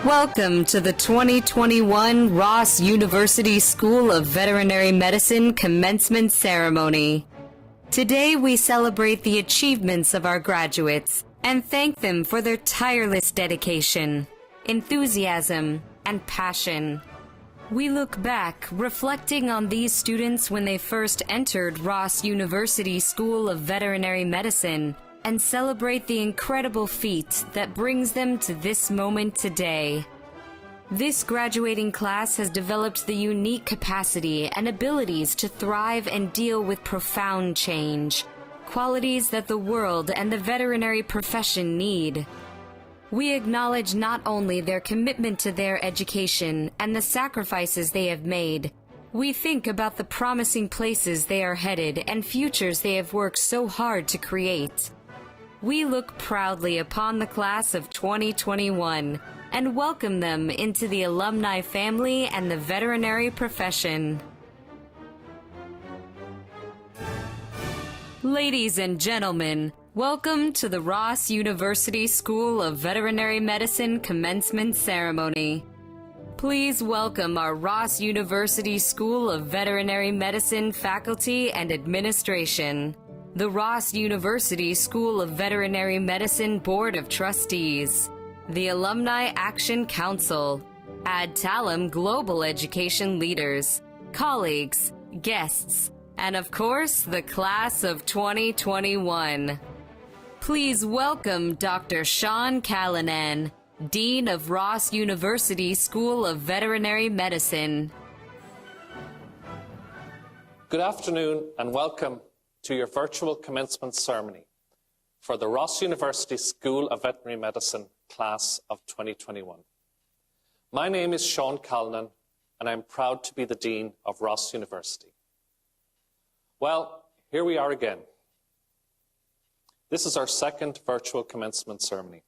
Welcome to the 2021 Ross University School of Veterinary Medicine Commencement Ceremony. Today we celebrate the achievements of our graduates and thank them for their tireless dedication, enthusiasm, and passion. We look back, reflecting on these students when they first entered Ross University School of Veterinary Medicine, and celebrate the incredible feat that brings them to this moment today. This graduating class has developed the unique capacity and abilities to thrive and deal with profound change, qualities that the world and the veterinary profession need. We acknowledge not only their commitment to their education and the sacrifices they have made, we think about the promising places they are headed and futures they have worked so hard to create. We look proudly upon the class of 2021 and welcome them into the alumni family and the veterinary profession. Ladies and gentlemen, welcome to the Ross University School of Veterinary Medicine Commencement Ceremony. Please welcome our Ross University School of Veterinary Medicine faculty and administration, the Ross University School of Veterinary Medicine Board of Trustees, the Alumni Action Council, Ad Talem Global Education leaders, colleagues, guests, and of course, the class of 2021. Please welcome Dr. Sean Callanan, Dean of Ross University School of Veterinary Medicine. Good afternoon and welcome to your virtual commencement ceremony for the Ross University School of Veterinary Medicine class of 2021. My name is Sean Callanan and I'm proud to be the Dean of Ross University. Well, here we are again. This is our second virtual commencement ceremony.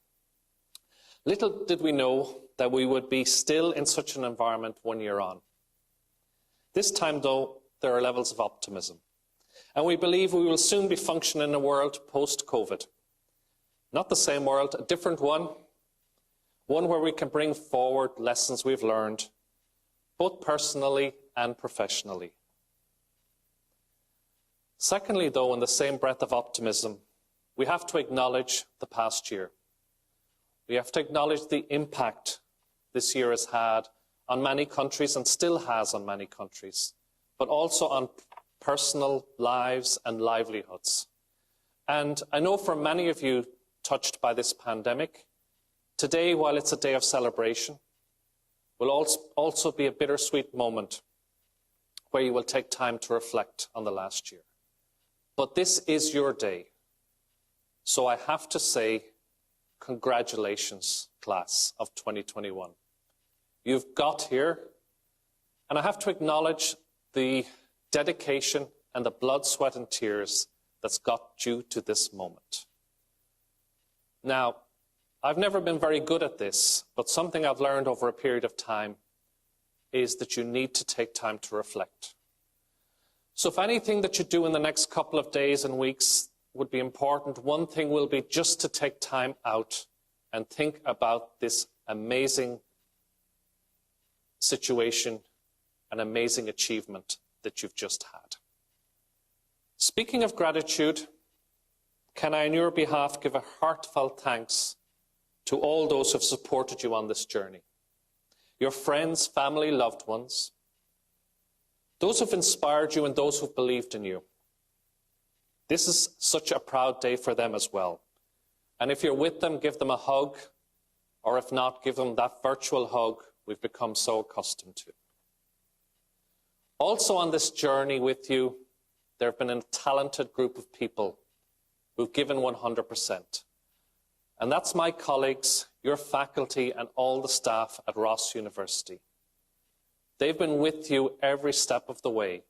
Little did we know that we would be still in such an environment 1 year on. This time, though, there are levels of optimism. And we believe we will soon be functioning in a world post-COVID. Not the same world, a different one. One where we can bring forward lessons we've learned, both personally and professionally. Secondly, though, in the same breath of optimism, we have to acknowledge the past year. We have to acknowledge the impact this year has had on many countries and still has on many countries, but also on personal lives and livelihoods. And I know for many of you touched by this pandemic, today, while it's a day of celebration, will also be a bittersweet moment where you will take time to reflect on the last year. But this is your day. So I have to say, congratulations, class of 2021. You've got here, and I have to acknowledge the dedication and the blood, sweat and tears that's got you to this moment. Now, I've never been very good at this, but something I've learned over a period of time is that you need to take time to reflect. So if anything that you do in the next couple of days and weeks would be important, one thing will be just to take time out and think about this amazing situation, an amazing achievement that you've just had. Speaking of gratitude, can I on your behalf give a heartfelt thanks to all those who have supported you on this journey? Your friends, family, loved ones, those who've inspired you and those who've believed in you. This is such a proud day for them as well. And if you're with them, give them a hug, or if not, give them that virtual hug we've become so accustomed to. Also on this journey with you, there have been a talented group of people who've given 100%. And that's my colleagues, your faculty, and all the staff at Ross University. They've been with you every step of the way.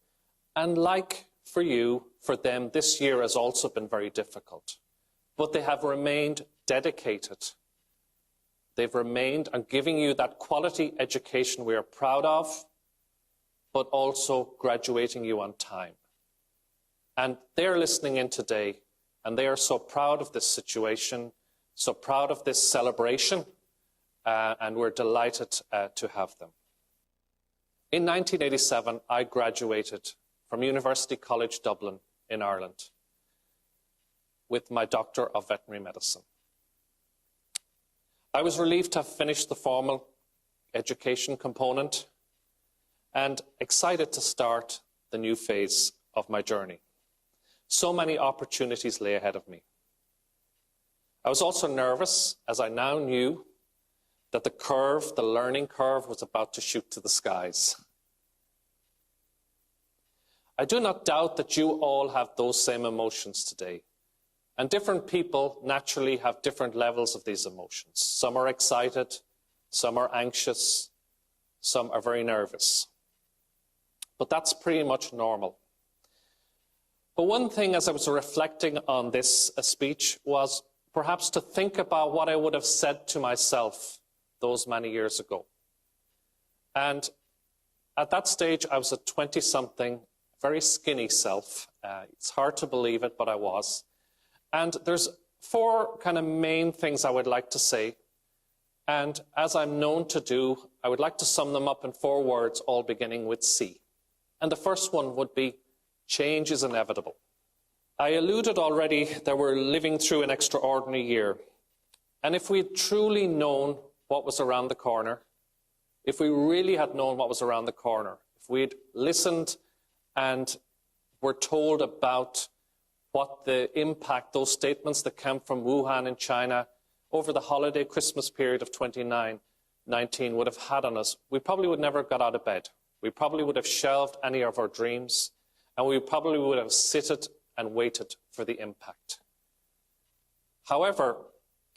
And like for you, for them, this year has also been very difficult. But they have remained dedicated. They've remained on giving you that quality education we are proud of, but also graduating you on time. And they're listening in today, and they are so proud of this situation, so proud of this celebration, and we're delighted to have them. In 1987, I graduated from University College Dublin in Ireland with my Doctor of Veterinary Medicine. I was relieved to have finished the formal education component and excited to start the new phase of my journey. So many opportunities lay ahead of me. I was also nervous, as I now knew that the learning curve, was about to shoot to the skies. I do not doubt that you all have those same emotions today. And different people naturally have different levels of these emotions. Some are excited, some are anxious, some are very nervous. But that's pretty much normal. But one thing, as I was reflecting on this speech, was perhaps to think about what I would have said to myself those many years ago. And at that stage, I was a 20-something, very skinny self. It's hard to believe it, but I was. And there's 4 kind of main things I would like to say. And as I'm known to do, I would like to sum them up in 4 words, all beginning with C. And the first one would be, change is inevitable. I alluded already that we're living through an extraordinary year. And if we had truly known what was around the corner, if we really had known what was around the corner, if we had listened and were told about what the impact, those statements that came from Wuhan in China over the holiday Christmas period of 2019 would have had on us, we probably would never have got out of bed. We probably would have shelved any of our dreams, and we probably would have sitted and waited for the impact. However,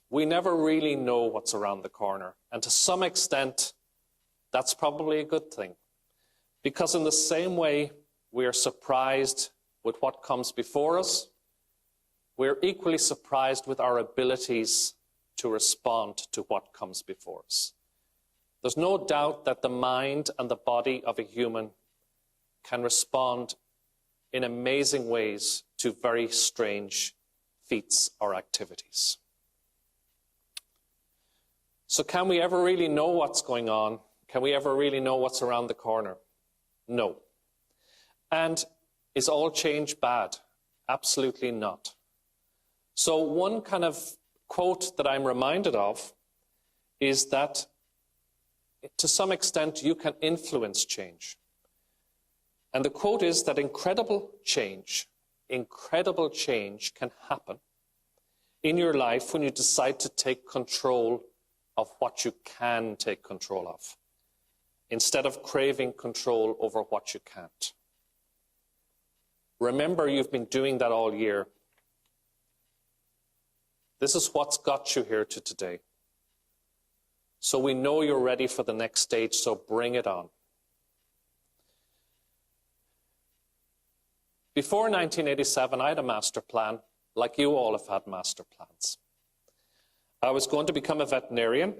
we never really know what's around the corner, and to some extent, that's probably a good thing. Because in the same way we are surprised with what comes before us, we're equally surprised with our abilities to respond to what comes before us. There's no doubt that the mind and the body of a human can respond in amazing ways to very strange feats or activities. So can we ever really know what's going on? Can we ever really know what's around the corner? No. And is all change bad? Absolutely not. So one kind of quote that I'm reminded of is that to some extent you can influence change. And the quote is that incredible change can happen in your life when you decide to take control of what you can take control of, instead of craving control over what you can't. Remember, you've been doing that all year. This is what's got you here to today. So we know you're ready for the next stage, so bring it on. Before 1987, I had a master plan, like you all have had master plans. I was going to become a veterinarian,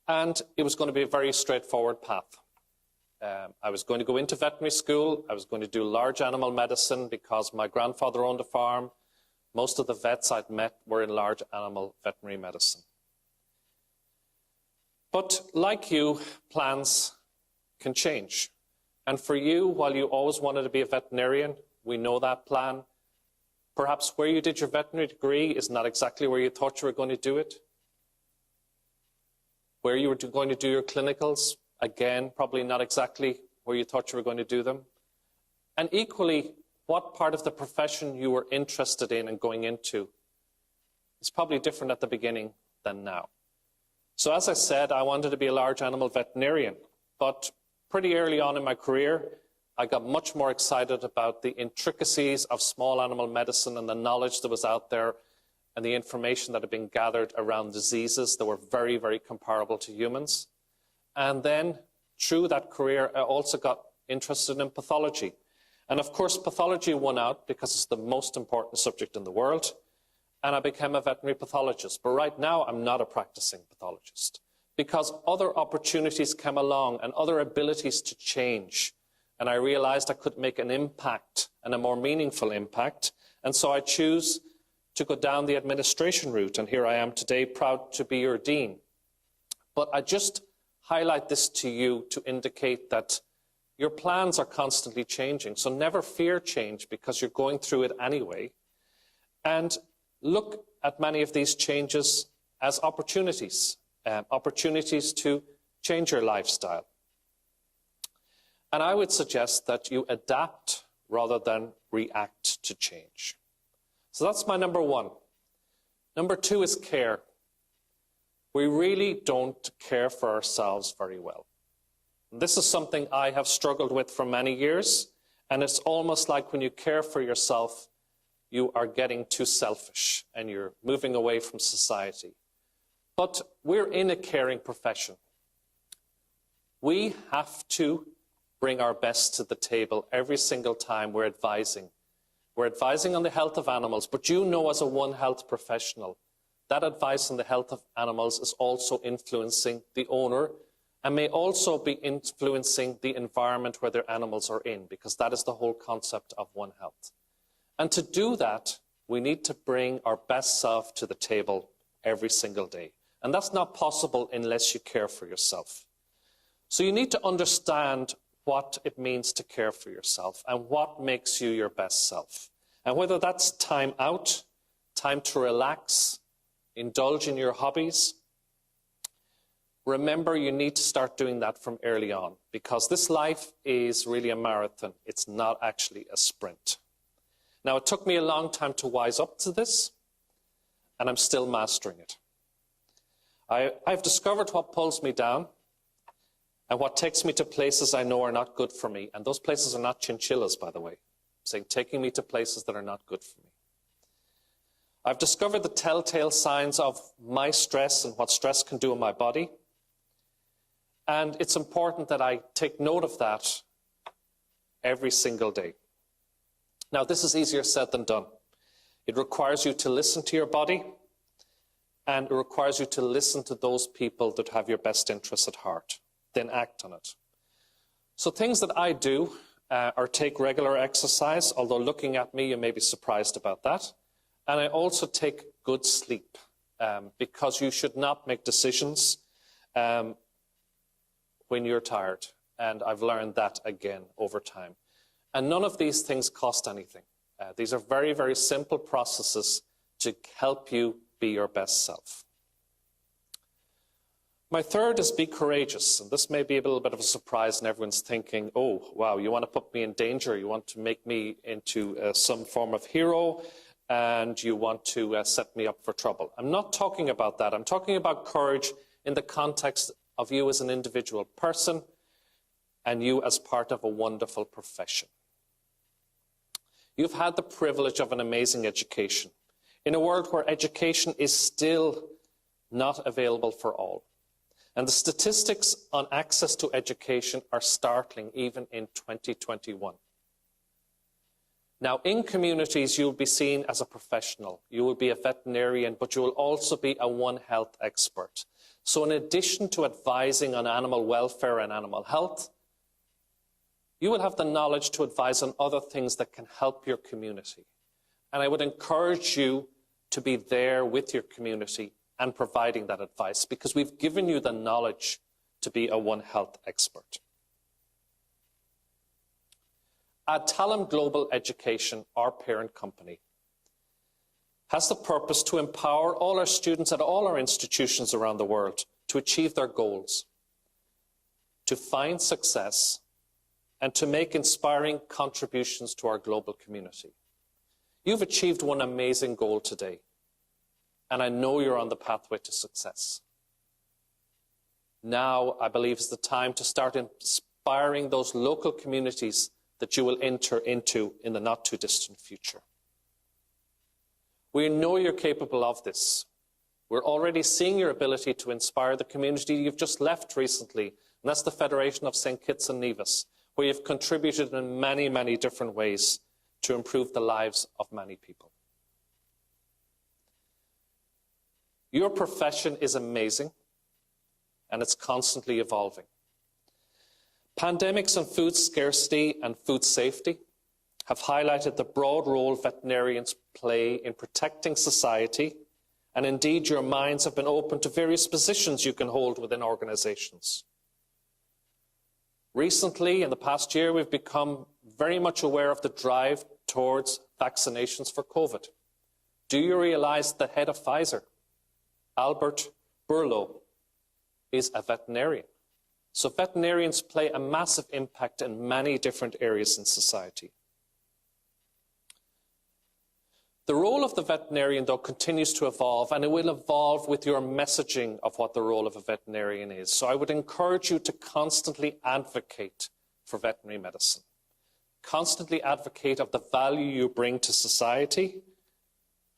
and it was going to be a very straightforward path. I was going to go into veterinary school. I was going to do large animal medicine because my grandfather owned a farm. Most of the vets I'd met were in large animal veterinary medicine. But like you, plans can change. And for you, while you always wanted to be a veterinarian, we know that plan. Perhaps where you did your veterinary degree is not exactly where you thought you were going to do it. Where you were going to do your clinicals, again, probably not exactly where you thought you were going to do them. And equally, what part of the profession you were interested in and going into is probably different at the beginning than now. So as I said, I wanted to be a large animal veterinarian, but pretty early on in my career, I got much more excited about the intricacies of small animal medicine and the knowledge that was out there and the information that had been gathered around diseases that were very, very comparable to humans. And then through that career, I also got interested in pathology. And of course, pathology won out because it's the most important subject in the world. And I became a veterinary pathologist. But right now, I'm not a practicing pathologist because other opportunities came along and other abilities to change. And I realized I could make an impact and a more meaningful impact. And so I choose to go down the administration route. And here I am today, proud to be your dean. But I just highlight this to you to indicate that your plans are constantly changing. So never fear change because you're going through it anyway. And look at many of these changes as opportunities, opportunities to change your lifestyle. And I would suggest that you adapt rather than react to change. So that's my number one. Number two is care. We really don't care for ourselves very well. This is something I have struggled with for many years, and it's almost like when you care for yourself, you are getting too selfish and you're moving away from society. But we're in a caring profession. We have to bring our best to the table every single time we're advising. We're advising on the health of animals, but you know as a One Health professional, that advice on the health of animals is also influencing the owner and may also be influencing the environment where their animals are in, because that is the whole concept of One Health. And to do that, we need to bring our best self to the table every single day. And that's not possible unless you care for yourself. So you need to understand what it means to care for yourself and what makes you your best self. And whether that's time out, time to relax, indulge in your hobbies, remember you need to start doing that from early on, because this life is really a marathon. It's not actually a sprint. Now, it took me a long time to wise up to this, and I'm still mastering it. I've discovered what pulls me down and what takes me to places I know are not good for me. And those places are not chinchillas, by the way. I'm saying taking me to places that are not good for me. I've discovered the telltale signs of my stress and what stress can do in my body. And it's important that I take note of that every single day. Now, this is easier said than done. It requires you to listen to your body, and it requires you to listen to those people that have your best interests at heart, then act on it. So things that I do are take regular exercise, although looking at me, you may be surprised about that. And I also take good sleep, because you should not make decisions when you're tired. And I've learned that again over time. And none of these things cost anything. These are very, very simple processes to help you be your best self. My third is be courageous. And this may be a little bit of a surprise, and everyone's thinking, oh, wow, you want to put me in danger. You want to make me into some form of hero, and you want to set me up for trouble. I'm not talking about that. I'm talking about courage in the context of you as an individual person and you as part of a wonderful profession. You've had the privilege of an amazing education in a world where education is still not available for all. And the statistics on access to education are startling even in 2021. Now, in communities, you'll be seen as a professional. You will be a veterinarian, but you will also be a One Health expert. So in addition to advising on animal welfare and animal health, you will have the knowledge to advise on other things that can help your community. And I would encourage you to be there with your community and providing that advice, because we've given you the knowledge to be a One Health expert. Adtalem Global Education, our parent company, has the purpose to empower all our students at all our institutions around the world to achieve their goals, to find success, and to make inspiring contributions to our global community. You've achieved one amazing goal today, and I know you're on the pathway to success. Now, I believe is the time to start inspiring those local communities that you will enter into in the not-too-distant future. We know you're capable of this. We're already seeing your ability to inspire the community you've just left recently, and that's the Federation of St. Kitts and Nevis, where you've contributed in many, many different ways to improve the lives of many people. Your profession is amazing, and it's constantly evolving. Pandemics and food scarcity and food safety have highlighted the broad role veterinarians play in protecting society And indeed, your minds have been open to various positions you can hold within organizations. Recently, in the past year, we've become very much aware of the drive towards vaccinations for COVID. Do you realize the head of Pfizer, Albert Bourla, is a veterinarian? So veterinarians play a massive impact in many different areas in society. The role of the veterinarian, though, continues to evolve, and it will evolve with your messaging of what the role of a veterinarian is. So I would encourage you to constantly advocate for veterinary medicine. Constantly advocate of the value you bring to society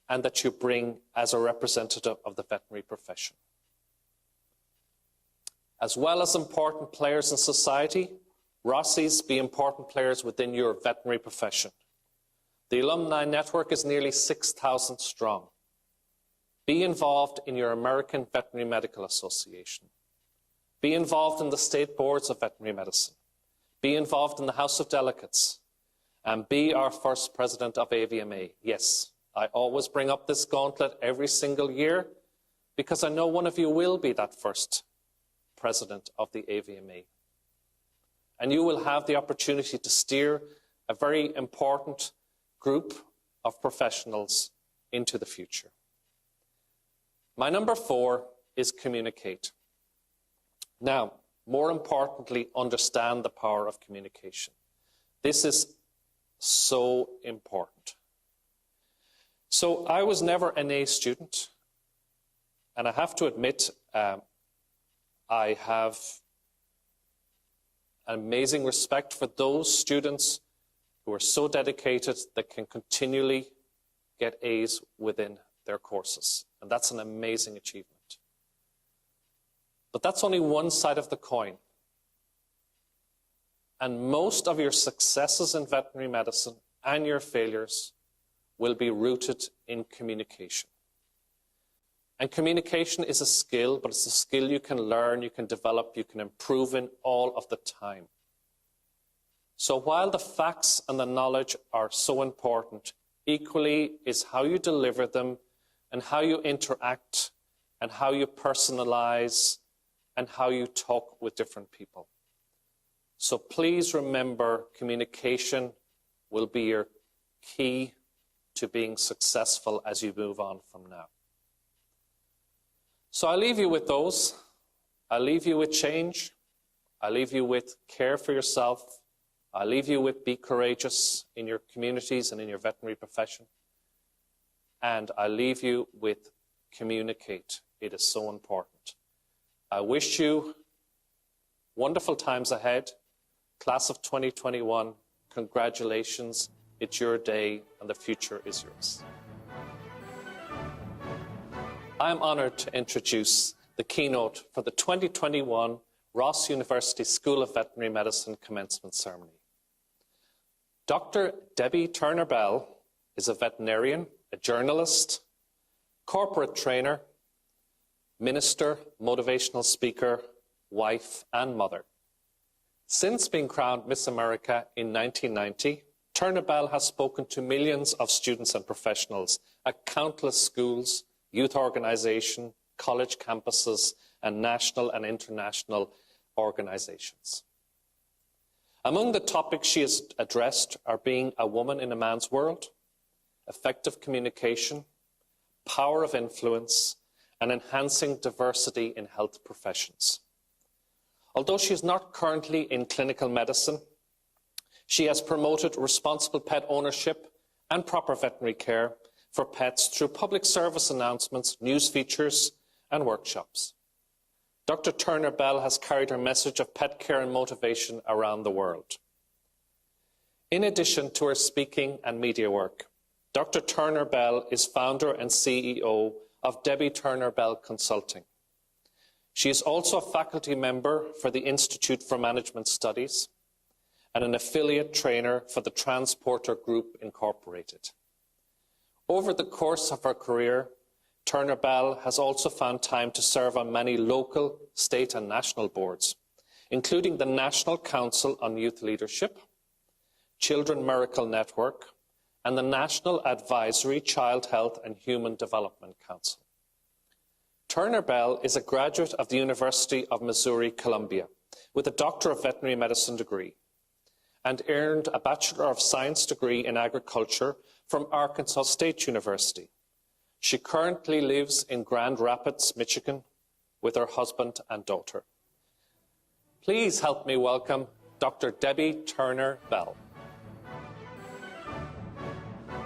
and that you bring as a representative of the veterinary profession. As well as important players in society, RUSVs be important players within your veterinary profession. The alumni network is nearly 6,000 strong. Be involved in your American Veterinary Medical Association. Be involved in the state boards of veterinary medicine. Be involved in the House of Delegates. And be our first president of AVMA. Yes, I always bring up this gauntlet every single year because I know one of you will be that first president of the AVMA. And you will have the opportunity to steer a very important group of professionals into the future. My number 4 is communicate. Now, more importantly, understand the power of communication. This is so important. So I was never an A student, and I have to admit, I have an amazing respect for those students who are so dedicated that can continually get A's within their courses. And that's an amazing achievement. But that's only one side of the coin. And most of your successes in veterinary medicine and your failures will be rooted in communication. And communication is a skill, but it's a skill you can learn, you can develop, you can improve in all of the time. So while the facts and the knowledge are so important, equally is how you deliver them and how you interact and how you personalize and how you talk with different people. So please remember, communication will be your key to being successful as you move on from now. So I leave you with those. I leave you with change. I leave you with care for yourself. I leave you with be courageous in your communities and in your veterinary profession. And I leave you with communicate. It is so important. I wish you wonderful times ahead. Class of 2021, congratulations. It's your day and the future is yours. I am honoured to introduce the keynote for the 2021 Ross University School of Veterinary Medicine Commencement Ceremony. Dr. Debbie Turner-Bell is a veterinarian, a journalist, corporate trainer, minister, motivational speaker, wife and mother. Since being crowned Miss America in 1990, Turner-Bell has spoken to millions of students and professionals at countless schools, youth organisations, college campuses, and national and international organisations. Among the topics she has addressed are being a woman in a man's world, effective communication, power of influence, and enhancing diversity in health professions. Although she is not currently in clinical medicine, she has promoted responsible pet ownership and proper veterinary care for pets through public service announcements, news features, and workshops. Dr. Turner-Bell has carried her message of pet care and motivation around the world. In addition to her speaking and media work, Dr. Turner-Bell is founder and CEO of Debbie Turner-Bell Consulting. She is also a faculty member for the Institute for Management Studies and an affiliate trainer for the Transporter Group Incorporated. Over the course of her career, Turner-Bell has also found time to serve on many local, state and national boards, including the National Council on Youth Leadership, Children Miracle Network, and the National Advisory Child Health and Human Development Council. Turner Bell is a graduate of the University of Missouri, Columbia, with a Doctor of Veterinary Medicine degree, and earned a Bachelor of Science degree in Agriculture from Arkansas State University. She currently lives in Grand Rapids, Michigan, with her husband and daughter. Please help me welcome Dr. Debbie Turner Bell.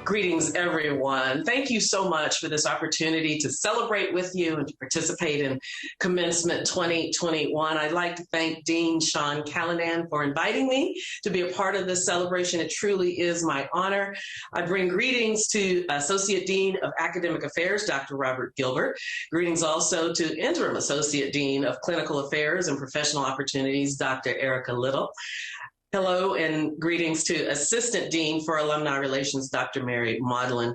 Greetings, everyone. Thank you so much for this opportunity to celebrate with you and to participate in Commencement 2021. I'd like to thank Dean Sean Callanan for inviting me to be a part of this celebration. It truly is my honor. I bring greetings to Associate Dean of Academic Affairs, Dr. Robert Gilbert. Greetings also to Interim Associate Dean of Clinical Affairs and Professional Opportunities, Dr. Erica Little. Hello and greetings to Assistant Dean for Alumni Relations, Dr. Mary Maudlin.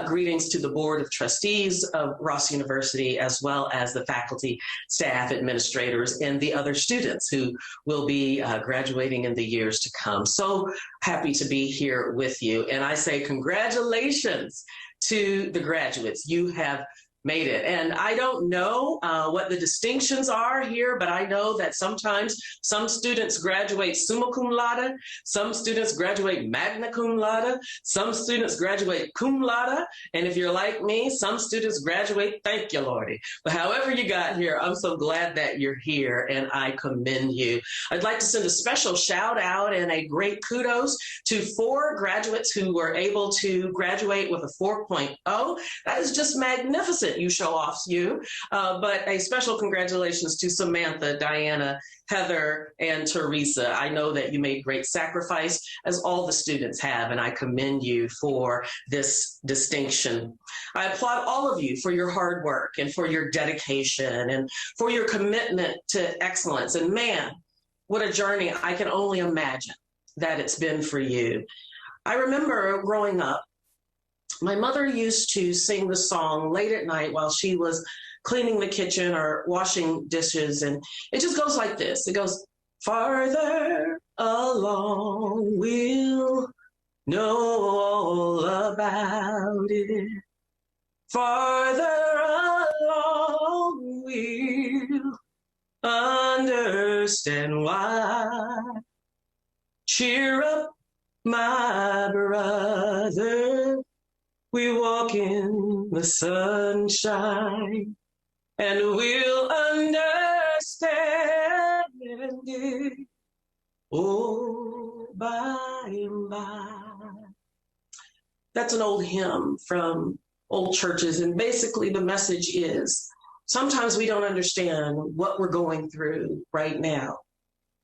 Greetings to the Board of Trustees of Ross University, as well as the faculty, staff, administrators, and the other students who will be graduating in the years to come. So happy to be here with you. And I say congratulations to the graduates. You have made it. And I don't know what the distinctions are here, but I know that sometimes some students graduate summa cum laude, some students graduate magna cum laude, some students graduate cum laude, and if you're like me, some students graduate thank you, Lordy. But however you got here, I'm so glad that you're here, and I commend you. I'd like to send a special shout out and a great kudos to 4 graduates who were able to graduate with a 4.0. That is just magnificent. You show off you, but a special congratulations to Samantha, Diana, Heather, and Teresa. I know that you made great sacrifice, as all the students have, and I commend you for this distinction. I applaud all of you for your hard work and for your dedication and for your commitment to excellence. And man, what a journey I can only imagine that it's been for you. I remember growing up, my mother used to sing the song late at night while she was cleaning the kitchen or washing dishes. And it just goes like this. It goes, farther along, we'll know all about it. Farther along, we'll understand why. Cheer up, my brother. We walk in the sunshine, and we'll understand it, oh, by and by. That's an old hymn from old churches, and basically the message is, sometimes we don't understand what we're going through right now.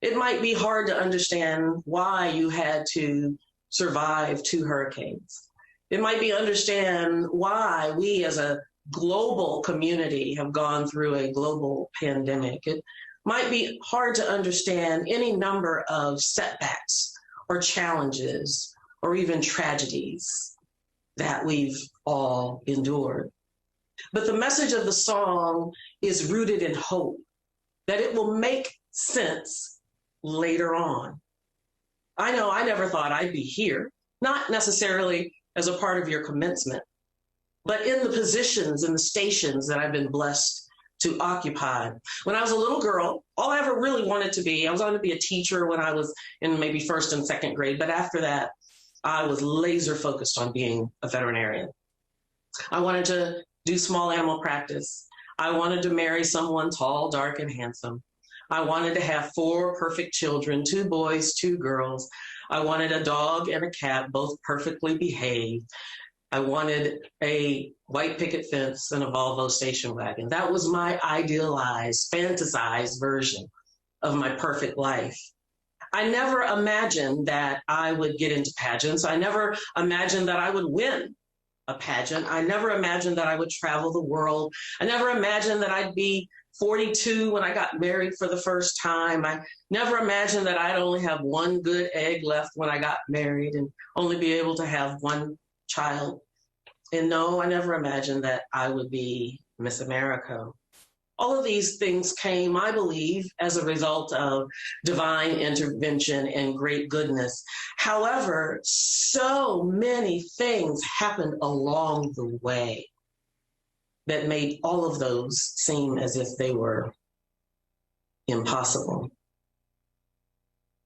It might be hard to understand why you had to survive 2 hurricanes. It might be understand why we as a global community have gone through a global pandemic. It might be hard to understand any number of setbacks or challenges or even tragedies that we've all endured. But the message of the song is rooted in hope that it will make sense later on. I know I never thought I'd be here, not necessarily as a part of your commencement, but in the positions and the stations that I've been blessed to occupy. When I was a little girl, all I ever really wanted to be, I was going to be a teacher when I was in maybe 1st and 2nd grade, but after that, I was laser focused on being a veterinarian. I wanted to do small animal practice. I wanted to marry someone tall, dark, and handsome. I wanted to have 4 perfect children, 2 boys, 2 girls. I wanted a dog and a cat, both perfectly behaved. I wanted a white picket fence and a Volvo station wagon. That was my idealized, fantasized version of my perfect life. I never imagined that I would get into pageants. I never imagined that I would win a pageant. I never imagined that I would travel the world. I never imagined that I'd be 42 when I got married for the first time. I never imagined that I'd only have 1 good egg left when I got married and only be able to have 1 child. And no, I never imagined that I would be Miss America. All of these things came, I believe, as a result of divine intervention and great goodness. However, so many things happened along the way. that made all of those seem as if they were impossible.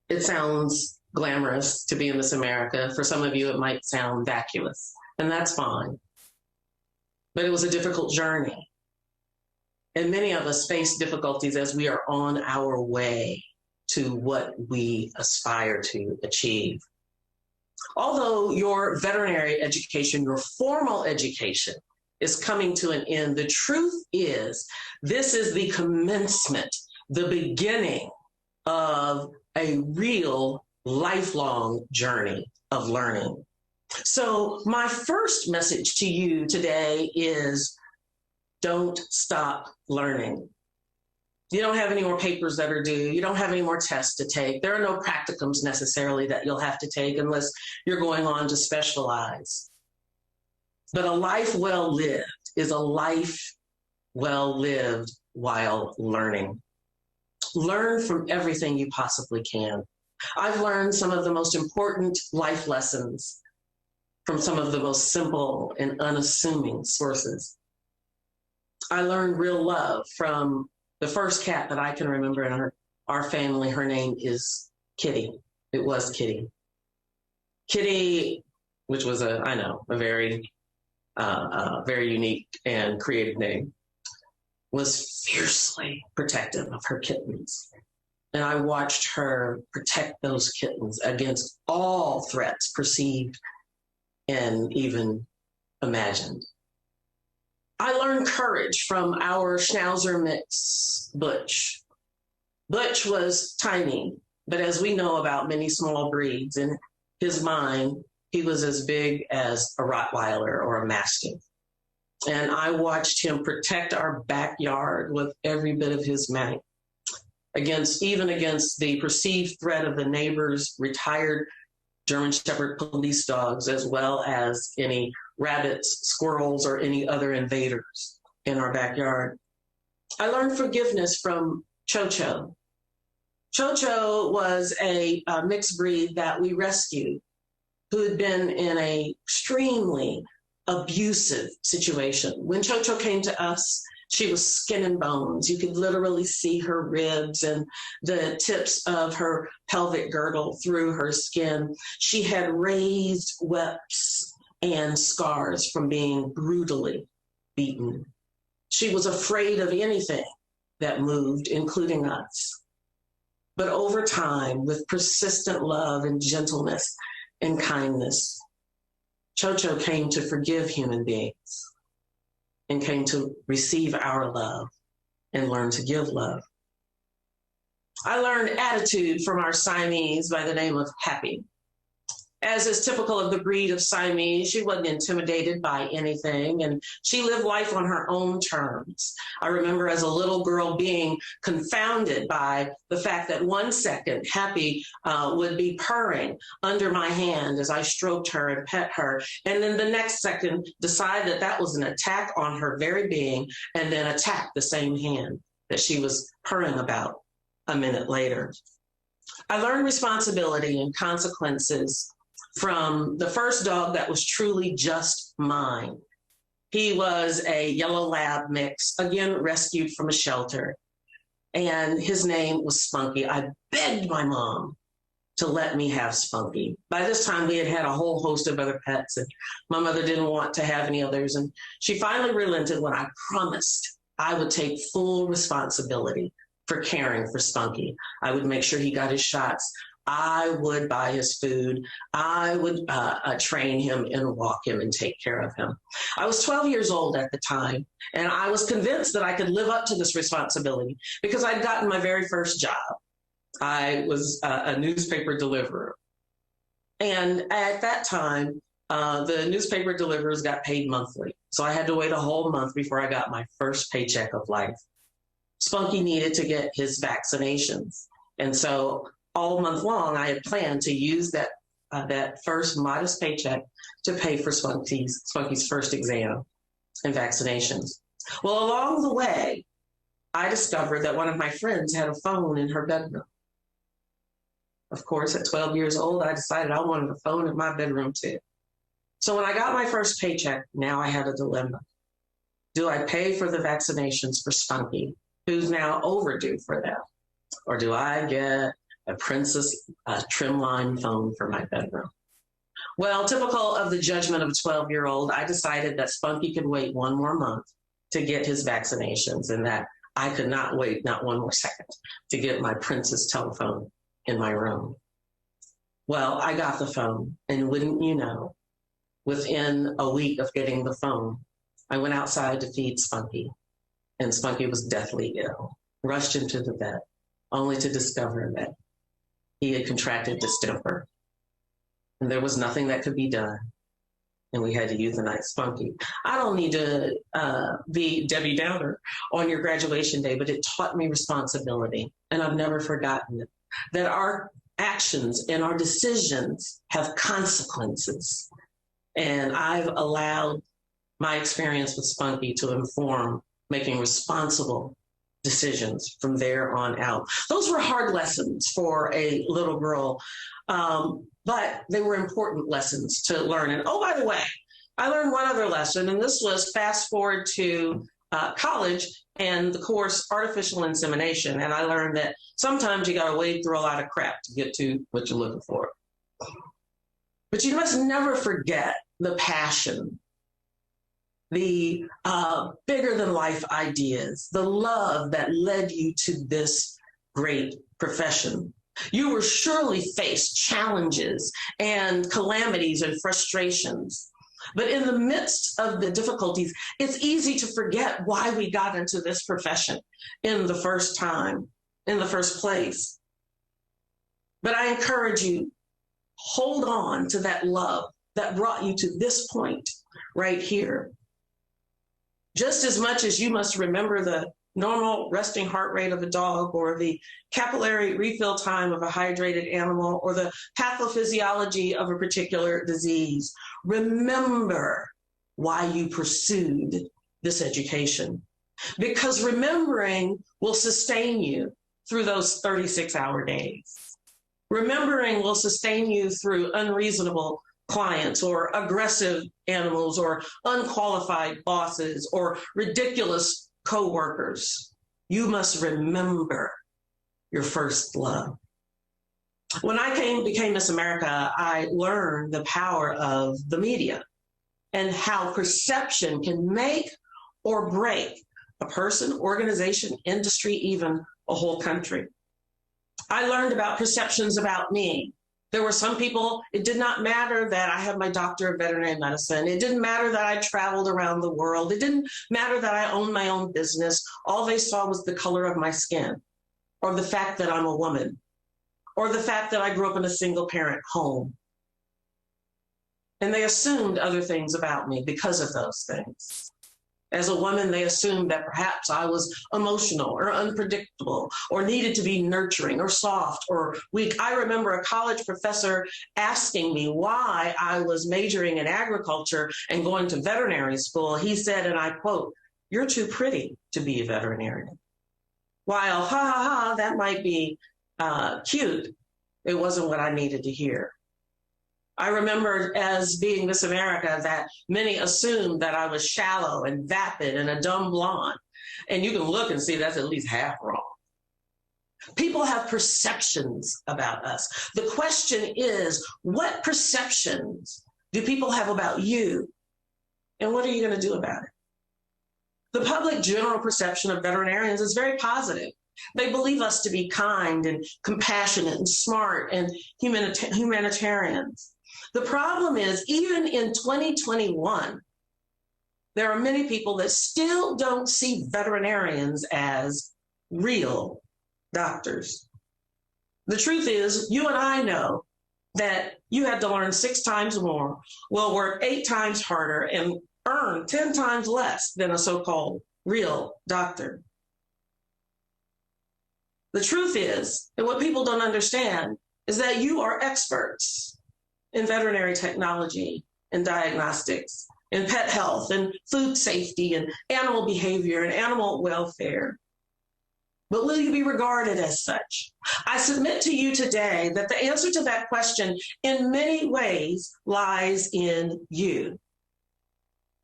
It sounds glamorous to be in Miss America. For some of you, it might sound vacuous, and that's fine. But it was a difficult journey. And many of us face difficulties as we are on our way to what we aspire to achieve. Although your veterinary education, your formal education, is coming to an end, the truth is this is the commencement, the beginning of a real lifelong journey of learning. So my first message to you today is don't stop learning. You don't have any more papers that are due. You don't have any more tests to take. There are no practicums necessarily that you'll have to take unless you're going on to specialize. But a life well lived is a life well lived while learning. Learn from everything you possibly can. I've learned some of the most important life lessons from some of the most simple and unassuming sources. I learned real love from the first cat that I can remember in our family. Her name is Kitty. It was Kitty. Kitty, which was a very unique and creative name, was fiercely protective of her kittens. And I watched her protect those kittens against all threats perceived and even imagined. I learned courage from our Schnauzer mix, Butch. Butch was tiny, but as we know about many small breeds, in his mind, he was as big as a Rottweiler or a Mastiff. And I watched him protect our backyard with every bit of his might, even against the perceived threat of the neighbor's retired German Shepherd police dogs, as well as any rabbits, squirrels, or any other invaders in our backyard. I learned forgiveness from Cho-Cho. Cho-Cho was a mixed breed that we rescued, who had been in an extremely abusive situation. When Cho-Cho came to us, she was skin and bones. You could literally see her ribs and the tips of her pelvic girdle through her skin. She had raised whelps and scars from being brutally beaten. She was afraid of anything that moved, including us. But over time, with persistent love and gentleness and kindness, Cho-Cho came to forgive human beings and came to receive our love and learn to give love. I learned attitude from our Siamese by the name of Happy. As is typical of the breed of Siamese, she wasn't intimidated by anything, and she lived life on her own terms. I remember as a little girl being confounded by the fact that one second Happy would be purring under my hand as I stroked her and pet her, and then the next second decide that that was an attack on her very being, and then attack the same hand that she was purring about a minute later. I learned responsibility and consequences from the first dog that was truly just mine. He was a yellow lab mix, again, rescued from a shelter. And his name was Spunky. I begged my mom to let me have Spunky. By this time, we had a whole host of other pets, and my mother didn't want to have any others. And she finally relented when I promised I would take full responsibility for caring for Spunky. I would make sure he got his shots. I would buy his food. I would train him and walk him and take care of him. I was 12 years old at the time, and I was convinced that I could live up to this responsibility because I'd gotten my very first job. I was a newspaper deliverer. And at that time, the newspaper deliverers got paid monthly. So I had to wait a whole month before I got my first paycheck of life. Spunky needed to get his vaccinations. And so all month long, I had planned to use that first modest paycheck to pay for Spunky's first exam and vaccinations. Well, along the way, I discovered that one of my friends had a phone in her bedroom. Of course, at 12 years old, I decided I wanted a phone in my bedroom too. So when I got my first paycheck, now I had a dilemma. Do I pay for the vaccinations for Spunky, who's now overdue for them? Or do I get a Princess trimline phone for my bedroom? Well, typical of the judgment of a 12-year-old, I decided that Spunky could wait one more month to get his vaccinations and that I could not wait not one more second to get my Princess telephone in my room. Well, I got the phone, and wouldn't you know, within a week of getting the phone, I went outside to feed Spunky, and Spunky was deathly ill, rushed him to the vet, only to discover that he had contracted distemper, and there was nothing that could be done, and we had to euthanize Spunky. I don't need to be Debbie Downer on your graduation day, but it taught me responsibility, and I've never forgotten it, that our actions and our decisions have consequences. And I've allowed my experience with Spunky to inform making responsible decisions from there on out. Those were hard lessons for a little girl, but they were important lessons to learn. And oh, by the way, I learned one other lesson, and this was fast forward to college and the course Artificial Insemination. And I learned that sometimes you got to wade through a lot of crap to get to what you're looking for. But you must never forget the passion, the bigger than life ideas, the love that led you to this great profession. You will surely face challenges and calamities and frustrations. But in the midst of the difficulties, it's easy to forget why we got into this profession in the first place. But I encourage you, hold on to that love that brought you to this point right here. Just as much as you must remember the normal resting heart rate of a dog, or the capillary refill time of a hydrated animal, or the pathophysiology of a particular disease, remember why you pursued this education. Because remembering will sustain you through those 36-hour days. Remembering will sustain you through unreasonable clients, or aggressive animals, or unqualified bosses, or ridiculous coworkers. You must remember your first love. When I became Miss America, I learned the power of the media and how perception can make or break a person, organization, industry, even a whole country. I learned about perceptions about me. There were some people, it did not matter that I had my doctor of veterinary medicine. It didn't matter that I traveled around the world. It didn't matter that I owned my own business. All they saw was the color of my skin, or the fact that I'm a woman, or the fact that I grew up in a single parent home. And they assumed other things about me because of those things. As a woman, they assumed that perhaps I was emotional or unpredictable, or needed to be nurturing or soft or weak. I remember a college professor asking me why I was majoring in agriculture and going to veterinary school. He said, and I quote, "You're too pretty to be a veterinarian." While, that might be cute, it wasn't what I needed to hear. I remember as being Miss America that many assumed that I was shallow and vapid and a dumb blonde. And you can look and see that's at least half wrong. People have perceptions about us. The question is, what perceptions do people have about you? And what are you going to do about it? The public general perception of veterinarians is very positive. They believe us to be kind and compassionate and smart and humanitarians. The problem is, even in 2021, there are many people that still don't see veterinarians as real doctors. The truth is, you and I know that you had to learn 6 times more, will work 8 times harder, and earn 10 times less than a so-called real doctor. The truth is, and what people don't understand, is that you are experts in veterinary technology and diagnostics, in pet health and food safety and animal behavior and animal welfare. But will you be regarded as such? I submit to you today that the answer to that question in many ways lies in you.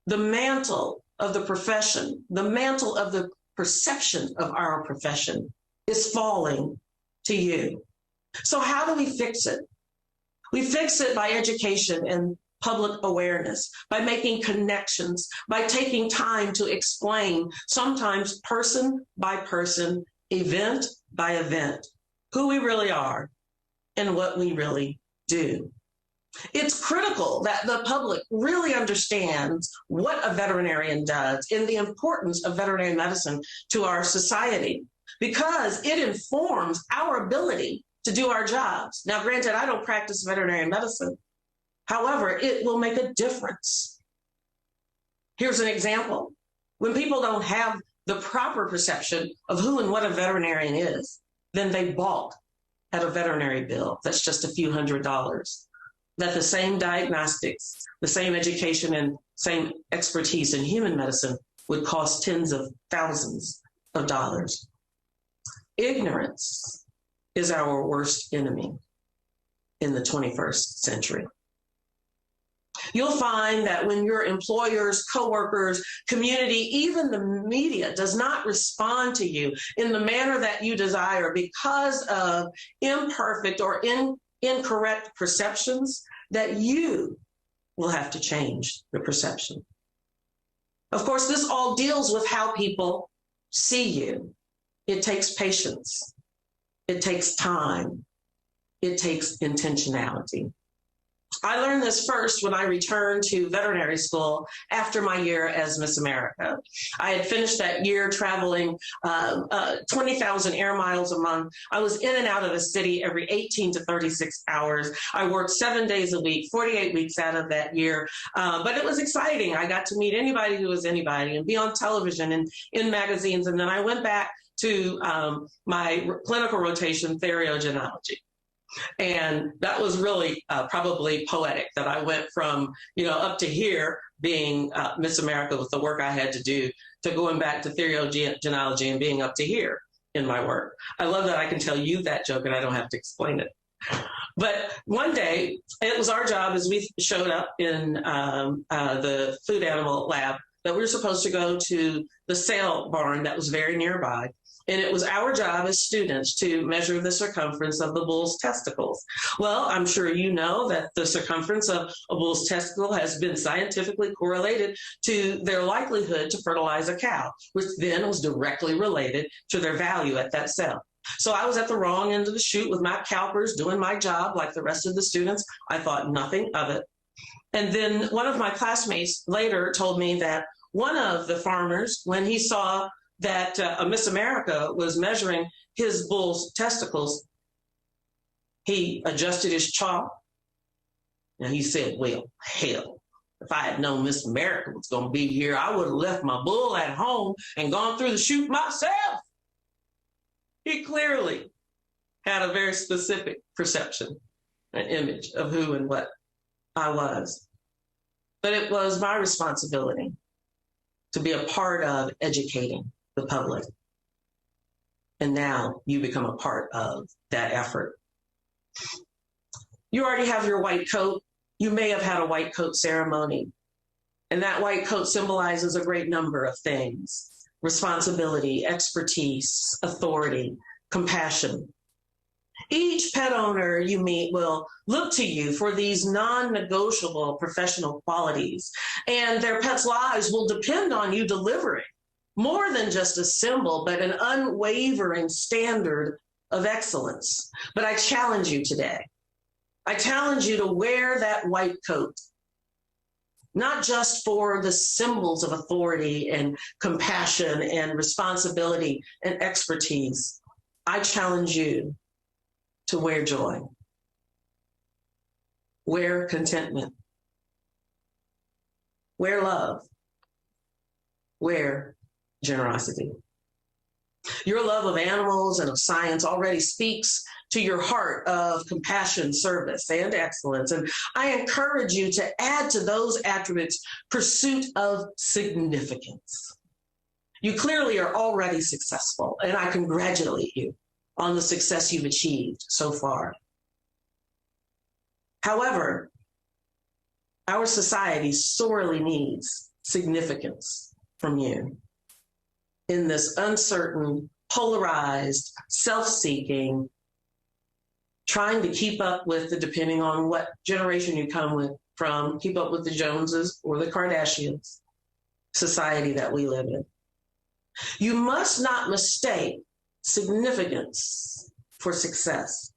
The mantle of the profession, the mantle of the perception of our profession is falling to you. So how do we fix it? We fix it by education and public awareness, by making connections, by taking time to explain, sometimes person by person, event by event, who we really are and what we really do. It's critical that the public really understands what a veterinarian does and the importance of veterinary medicine to our society, because it informs our ability to do our jobs. Now, granted, I don't practice veterinary medicine. However, it will make a difference. Here's an example. When people don't have the proper perception of who and what a veterinarian is, then they balk at a veterinary bill that's just a few $100s. That the same diagnostics, the same education, and same expertise in human medicine would cost tens of thousands of dollars. Ignorance is our worst enemy in the 21st century. You'll find that when your employers, coworkers, community, even the media does not respond to you in the manner that you desire because of imperfect or incorrect perceptions, that you will have to change the perception. Of course, this all deals with how people see you. It takes patience. It takes time. It takes intentionality. I learned this first when I returned to veterinary school after my year as Miss America. I had finished that year traveling 20,000 air miles a month. I was in and out of the city every 18 to 36 hours. I worked 7 days a week, 48 weeks out of that year. But it was exciting. I got to meet anybody who was anybody and be on television and in magazines. And then I went back to my clinical rotation, theriogenology. And that was really probably poetic that I went from, up to here being Miss America with the work I had to do to going back to theriogenology and being up to here in my work. I love that I can tell you that joke and I don't have to explain it. But one day it was our job as we showed up in the food animal lab that we were supposed to go to the sale barn that was very nearby. And it was our job as students to measure the circumference of the bull's testicles. Well, I'm sure you know that the circumference of a bull's testicle has been scientifically correlated to their likelihood to fertilize a cow, which then was directly related to their value at that sale. So I was at the wrong end of the chute with my calipers doing my job like the rest of the students. I thought nothing of it. And then one of my classmates later told me that one of the farmers, when he saw that a Miss America was measuring his bull's testicles, he adjusted his chalk and he said, well, hell, if I had known Miss America was going to be here, I would have left my bull at home and gone through the chute myself. He clearly had a very specific perception, an image of who and what I was. But it was my responsibility to be a part of educating the public. And now you become a part of that effort. You already have your white coat. You may have had a white coat ceremony. And that white coat symbolizes a great number of things: responsibility, expertise, authority, compassion. Each pet owner you meet will look to you for these non-negotiable professional qualities, and their pets' lives will depend on you delivering more than just a symbol, but an unwavering standard of excellence. But I challenge you today. I challenge you to wear that white coat, not just for the symbols of authority and compassion and responsibility and expertise. I challenge you to wear joy, wear contentment, wear love, wear generosity. Your love of animals and of science already speaks to your heart of compassion, service, and excellence. And I encourage you to add to those attributes pursuit of significance. You clearly are already successful, and I congratulate you on the success you've achieved so far. However, our society sorely needs significance from you in this uncertain, polarized, self-seeking, trying to keep up with depending on what generation you come from, keep up with the Joneses or the Kardashians society that we live in. You must not mistake significance for success.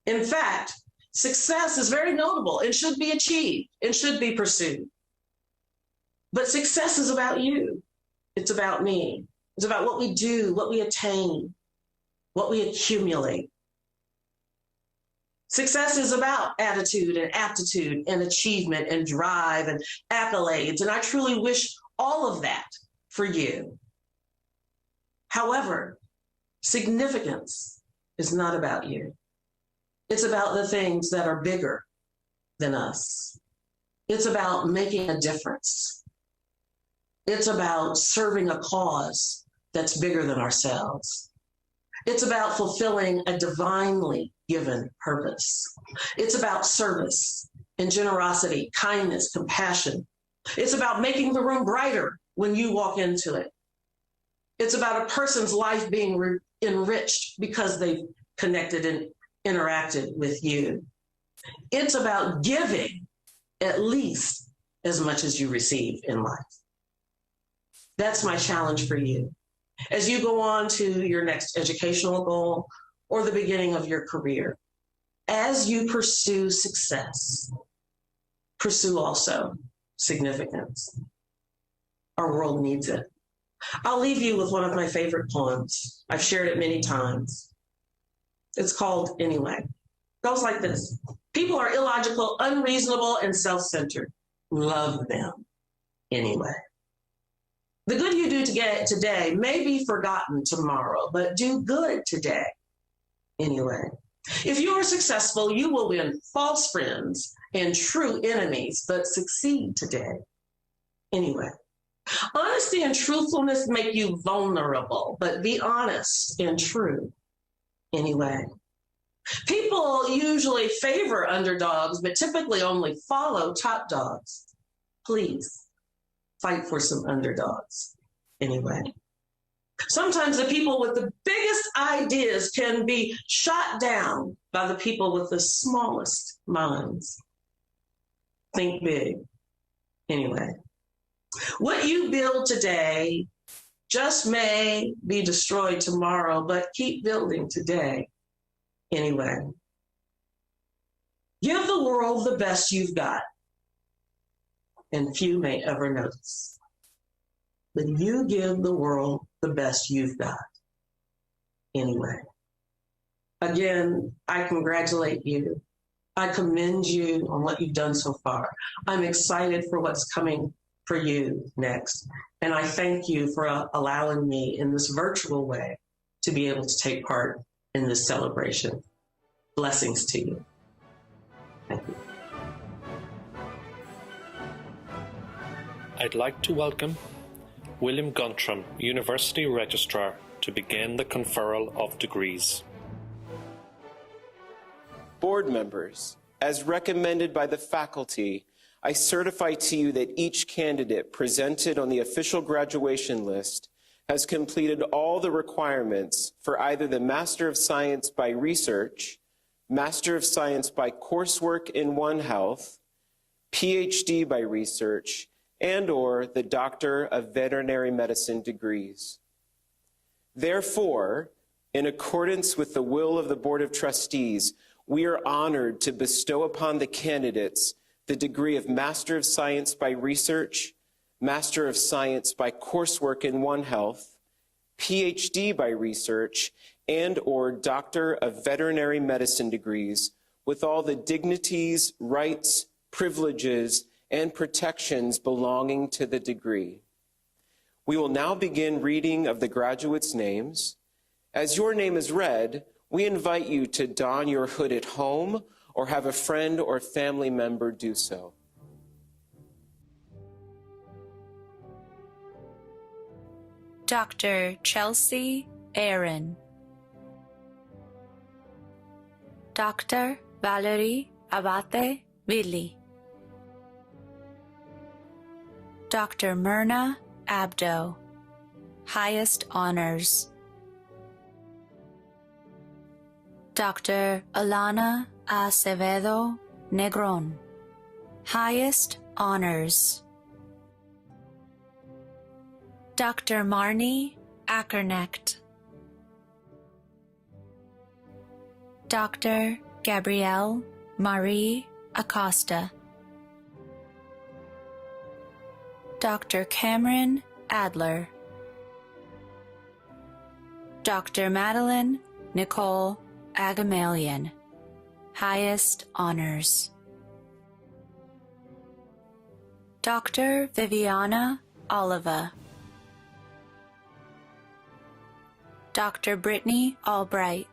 In fact, success is very notable and should be achieved and should be pursued. But success is about you. It's about me. It's about what we do, what we attain, what we accumulate. Success is about attitude and aptitude and achievement and drive and accolades. And I truly wish all of that for you. However, significance is not about you. It's about the things that are bigger than us. It's about making a difference. It's about serving a cause that's bigger than ourselves. It's about fulfilling a divinely given purpose. It's about service and generosity, kindness, compassion. It's about making the room brighter when you walk into it. It's about a person's life being enriched because they've connected and interacted with you. It's about giving at least as much as you receive in life. That's my challenge for you. As you go on to your next educational goal or the beginning of your career, as you pursue success, pursue also significance. Our world needs it. I'll leave you with one of my favorite poems. I've shared it many times. It's called Anyway. It goes like this. People are illogical, unreasonable, and self-centered. Love them anyway. The good you do today may be forgotten tomorrow, but do good today anyway. If you are successful, you will win false friends and true enemies, but succeed today anyway. Honesty and truthfulness make you vulnerable, but be honest and true anyway. People usually favor underdogs, but typically only follow top dogs. Please fight for some underdogs anyway. Sometimes the people with the biggest ideas can be shot down by the people with the smallest minds. Think big anyway. What you build today just may be destroyed tomorrow, but keep building today anyway. Give the world the best you've got, and few may ever notice. But you give the world the best you've got anyway. Again, I congratulate you. I commend you on what you've done so far. I'm excited for what's coming for you next. And I thank you for allowing me in this virtual way to be able to take part in this celebration. Blessings to you. Thank you. I'd like to welcome William Guntram, University Registrar, to begin the conferral of degrees. Board members, as recommended by the faculty, I certify to you that each candidate presented on the official graduation list has completed all the requirements for either the Master of Science by Research, Master of Science by Coursework in One Health, PhD by Research, and/or the Doctor of Veterinary Medicine degrees. Therefore, in accordance with the will of the Board of Trustees, we are honored to bestow upon the candidates the degree of Master of Science by Research, Master of Science by Coursework in One Health, PhD by Research, and/or Doctor of Veterinary Medicine degrees with all the dignities, rights, privileges, and protections belonging to the degree. We will now begin reading of the graduates' names. As your name is read, we invite you to don your hood at home or have a friend or family member do so. Dr. Chelsea Aaron. Dr. Valerie Abate Willi. Dr. Myrna Abdo, highest honors. Dr. Alana Acevedo Negron, highest honors. Dr. Marnie Ackernecht, Dr. Gabrielle Marie Acosta, Dr. Cameron Adler, Dr. Madeline Nicole Agamalian, highest honors. Dr. Viviana Oliva, Dr. Brittany Albright,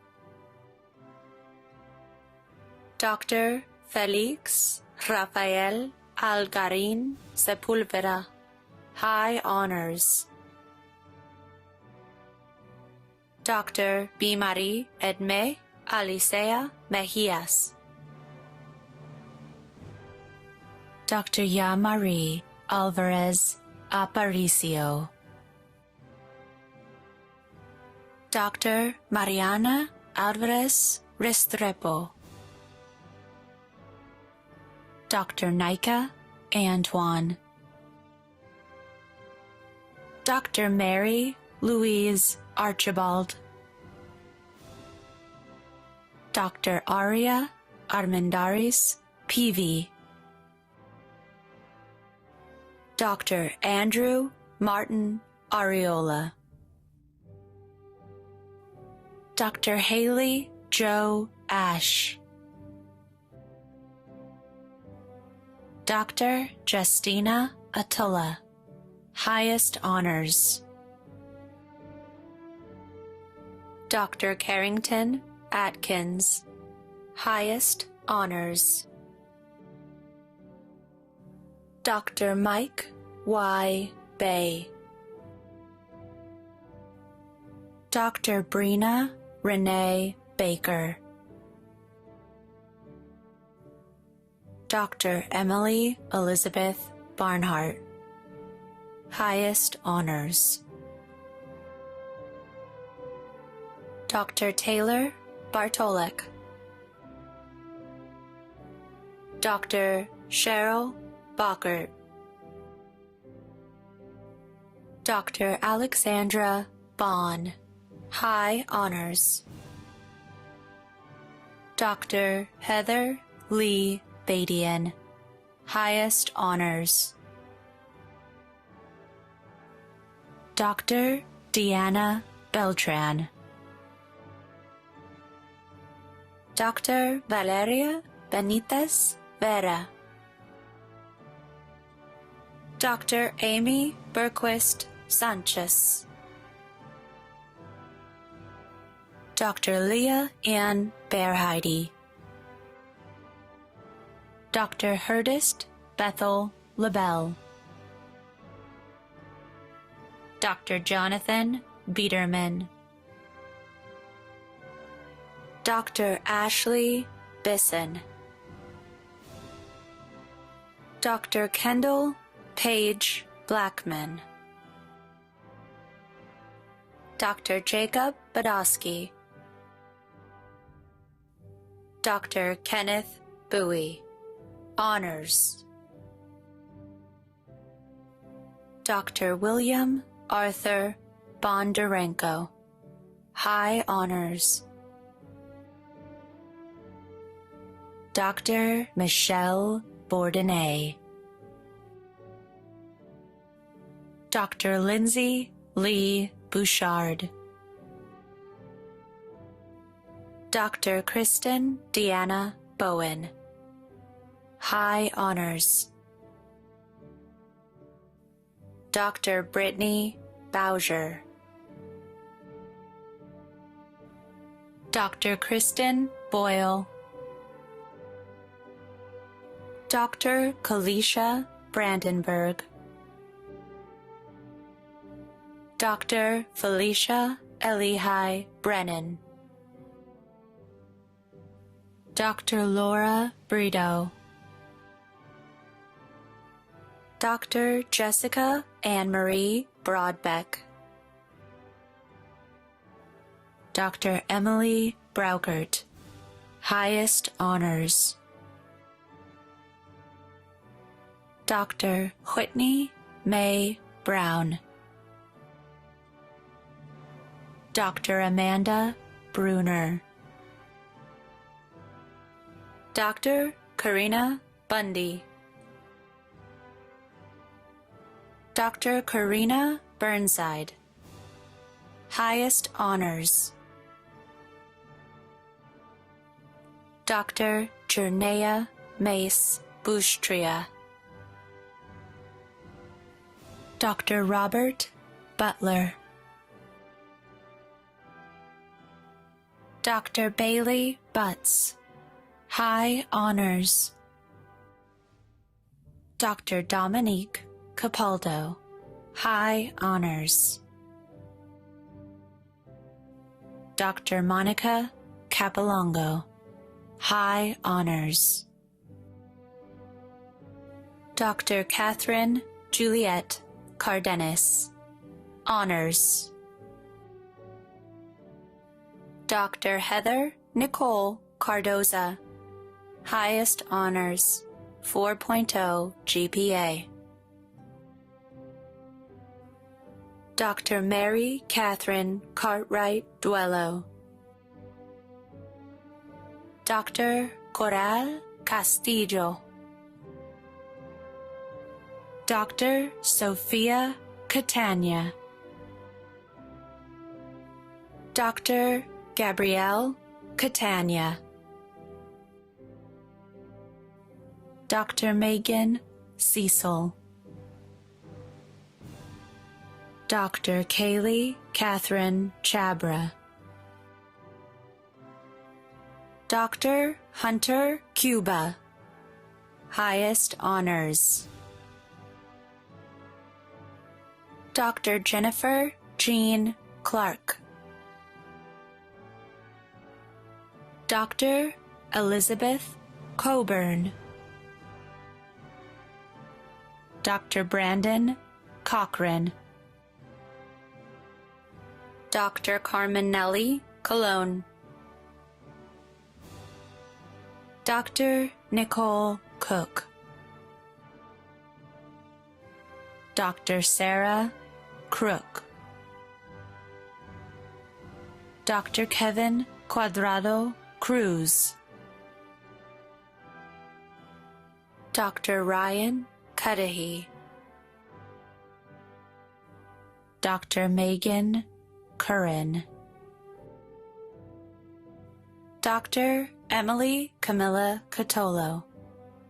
Dr. Felix Rafael Algarin Sepulveda, high honors. Dr. B. Marie Edme Alicea Mejias, Dr. Ya Marie Alvarez Aparicio, Dr. Mariana Alvarez Restrepo, Dr. Nika Antoine, Dr. Mary Louise Archibald, Dr. Aria Armendaris Peavy, Dr. Andrew Martin Ariola, Dr. Haley Joe Ash, Dr. Justina Attila, highest honors. Dr. Carrington Atkins, highest honors. Dr. Mike Y. Bay, Dr. Brina Renee Baker, Dr. Emily Elizabeth Barnhart, highest honors. Dr. Taylor Bartolek, Dr. Cheryl Bockert, Dr. Alexandra Bond, high honors. Dr. Heather Lee Badian, highest honors. Dr. Deanna Beltran, Dr. Valeria Benitez Vera, Dr. Amy Berquist Sanchez, Dr. Leah Ann Bearheide, Dr. Herdist Bethel LaBelle, Dr. Jonathan Biederman, Dr. Ashley Bisson, Dr. Kendall Page Blackman, Dr. Jacob Badowski, Dr. Kenneth Bowie, honors. Dr. William Arthur Bondarenko, high honors. Dr. Michelle Bourdonnais, Dr. Lindsay Lee Bouchard, Dr. Kristen Deanna Bowen, high honors. Dr. Brittany Bowser, Dr. Kristen Boyle, Dr. Kalisha Brandenburg, Dr. Felicia Elihai Brennan, Dr. Laura Brito, Dr. Jessica Anne-Marie Broadbeck, Dr. Emily Braukert, highest honors. Dr. Whitney May Brown, Dr. Amanda Bruner, Dr. Karina Bundy, Dr. Karina Burnside, highest honors. Dr. Jernea Mace Bushtria, Dr. Robert Butler, Dr. Bailey Butts, high honors. Dr. Dominique Capaldo, high honors. Dr. Monica Capilongo, high honors. Dr. Catherine Juliette Cardenas, honors. Dr. Heather Nicole Cardoza, highest honors, 4.0 GPA. Dr. Mary Catherine Cartwright Duello, Dr. Coral Castillo, Dr. Sophia Catania, Dr. Gabrielle Catania, Dr. Megan Cecil, Dr. Kaylee Catherine Chabra, Dr. Hunter Cuba, highest honors. Dr. Jennifer Jean Clark, Dr. Elizabeth Coburn, Dr. Brandon Cochran, Dr. Carmen Nelly Colon, Dr. Nicole Cook, Dr. Sarah Crook, Dr. Kevin Cuadrado Cruz, Dr. Ryan Cudahy, Dr. Megan Curran, Dr. Emily Camilla Catolo,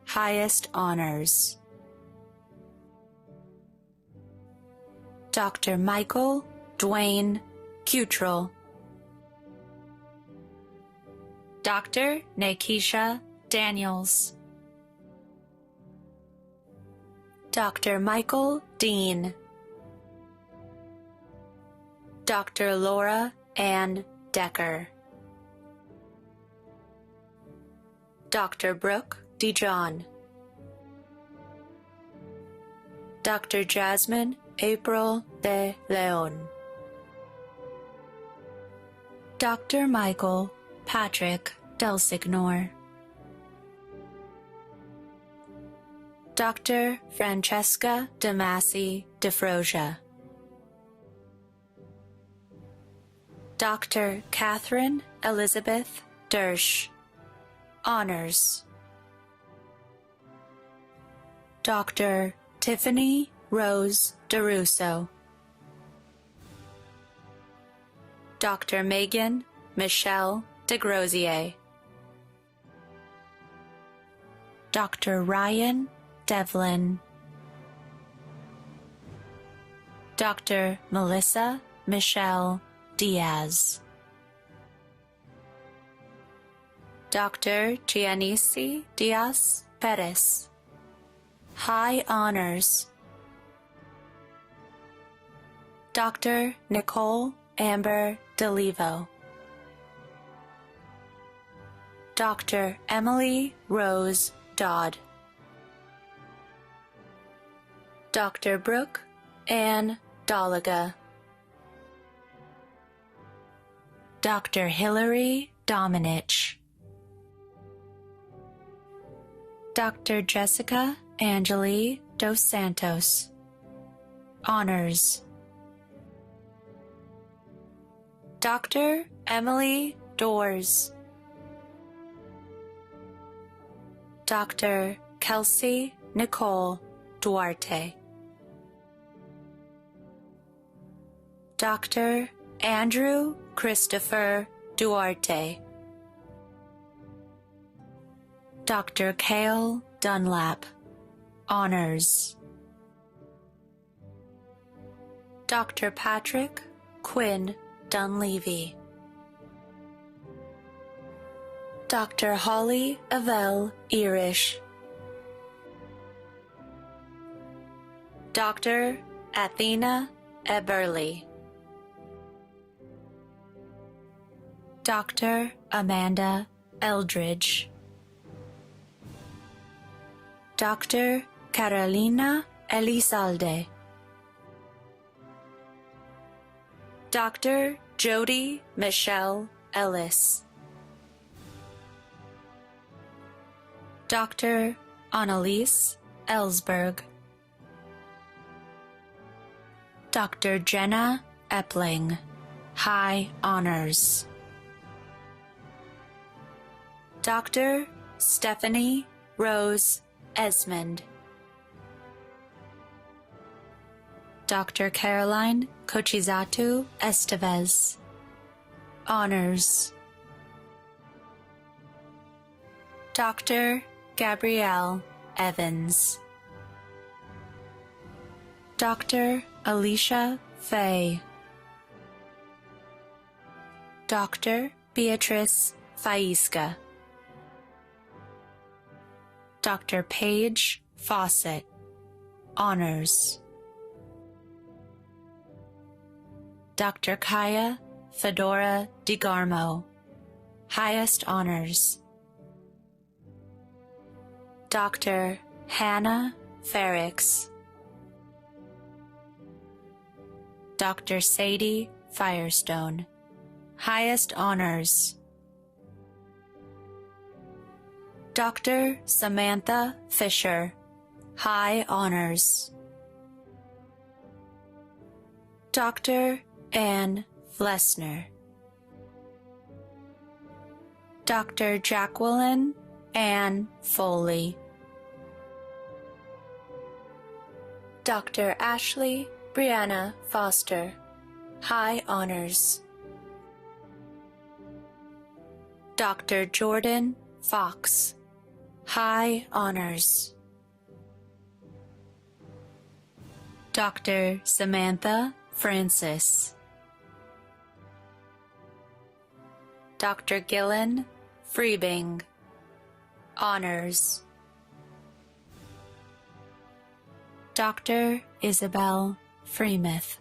highest honors. Dr. Michael Dwayne Cutrell, Dr. Nakisha Daniels, Dr. Michael Dean, Dr. Laura Ann Decker, Dr. Brooke DeJohn, Dr. Jasmine April de Leon, Dr. Michael Patrick Delsignor, Dr. Francesca Damasi DeFrosia, Dr. Catherine Elizabeth Dersch, honors. Dr. Tiffany Rose DeRusso, Dr. Megan Michelle DeGrosier, Dr. Ryan Devlin, Dr. Melissa Michelle Diaz, Dr. Giannissi Diaz Perez, high honors. Dr. Nicole Amber DeLevo, Dr. Emily Rose Dodd, Dr. Brooke Ann Doliga, Dr. Hilary Dominich, Dr. Jessica Angeli Dos Santos, Honors. Dr. Emily Doors, Dr. Kelsey Nicole Duarte, Dr. Andrew Christopher Duarte, Dr. Cale Dunlap, Honors. Dr. Patrick Quinn Dunleavy, Dr. Holly Avell Irish, Dr. Athena Eberly, Dr. Amanda Eldridge, Dr. Carolina Elizalde, Dr. Jody Michelle Ellis, Dr. Annalise Ellsberg, Dr. Jenna Epling, High Honors, Dr. Stephanie Rose Esmond, Dr. Caroline Cochizatu Estevez, Honors. Dr. Gabrielle Evans, Dr. Alicia Fay, Dr. Beatrice Faisca, Dr. Paige Fawcett, Honors. Dr. Kaya Fedora DeGarmo, Highest Honors. Dr. Hannah Ferrix, Dr. Sadie Firestone, Highest Honors. Dr. Samantha Fisher, High Honors. Dr. Ann Flessner, Dr. Jacqueline Ann Foley, Dr. Ashley Brianna Foster, High Honors. Dr. Jordan Fox, High Honors. Dr. Samantha Francis, Dr. Gillen Freebing, Honors. Dr. Isabel Freemouth,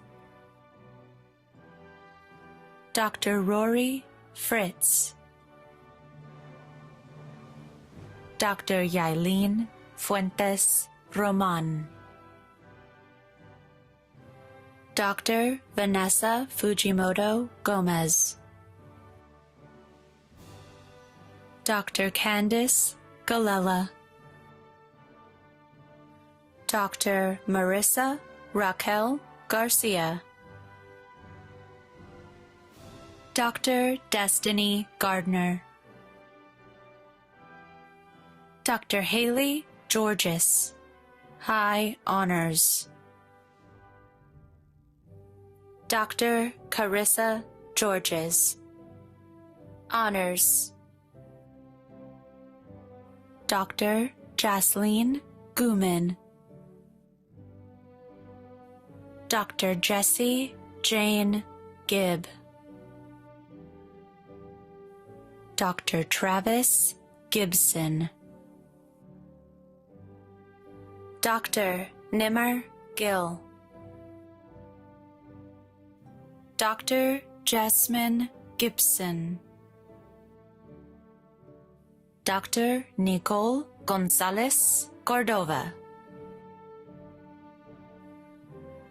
Dr. Rory Fritz, Dr. Yailin Fuentes Roman, Dr. Vanessa Fujimoto Gomez, Dr. Candice Galella, Dr. Marissa Raquel Garcia, Dr. Destiny Gardner, Dr. Haley Georges, High Honors. Dr. Carissa Georges, Honors. Dr. Jasleen Guman, Dr. Jessie Jane Gibb, Dr. Travis Gibson, Dr. Nimmer Gill, Dr. Jasmine Gibson, Dr. Nicole Gonzalez Cordova,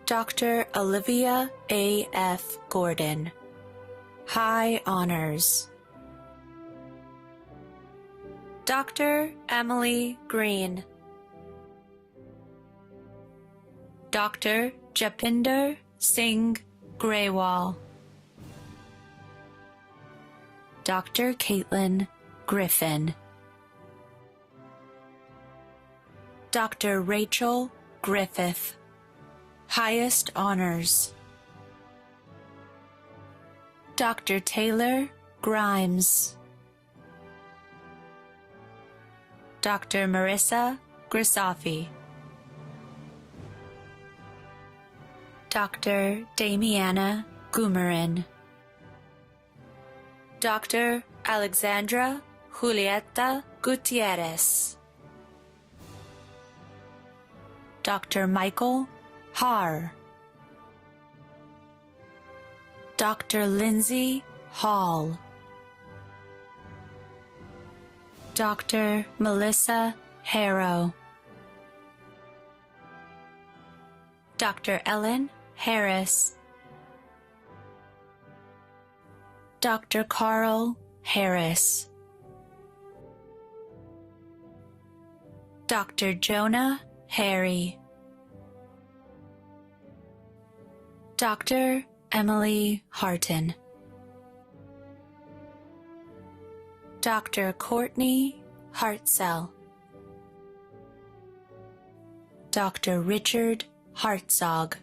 Dr. Olivia A.F. Gordon, High Honors. Dr. Emily Green, Dr. Japinder Singh Grewal, Dr. Caitlin Griffin, Dr. Rachel Griffith, Highest Honors. Dr. Taylor Grimes, Dr. Marissa Grisafi, Dr. Damiana Gumarin, Dr. Alexandra Julieta Gutierrez, Dr. Michael Haar, Dr. Lindsay Hall, Dr. Melissa Harrow, Dr. Ellen Harris, Dr. Carl Harris, Dr. Jonah Harry, Dr. Emily Harton, Dr. Courtney Hartzell, Dr. Richard Hartzog,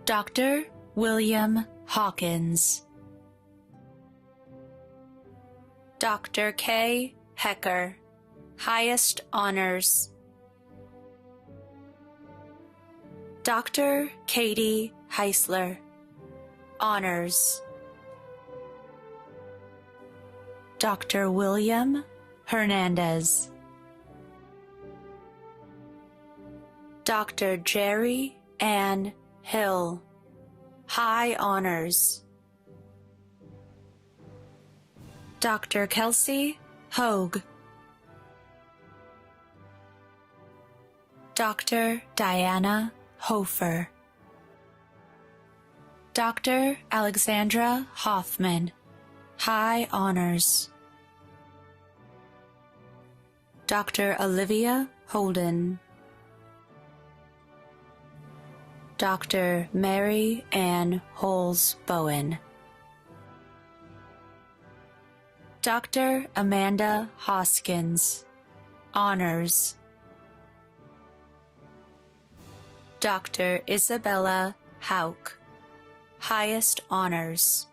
Dr. William Hawkins, Dr. Kay Hecker, Highest Honors. Dr. Katie Heisler, Honors. Dr. William Hernandez, Dr. Jerry Ann Hill, High Honors. Dr. Kelsey Hogue, Dr. Diana Hofer, Dr. Alexandra Hoffman, High Honors. Dr. Olivia Holden, Dr. Mary Ann Holes Bowen, Dr. Amanda Hoskins, Honors. Dr. Isabella Hauk, Highest Honors.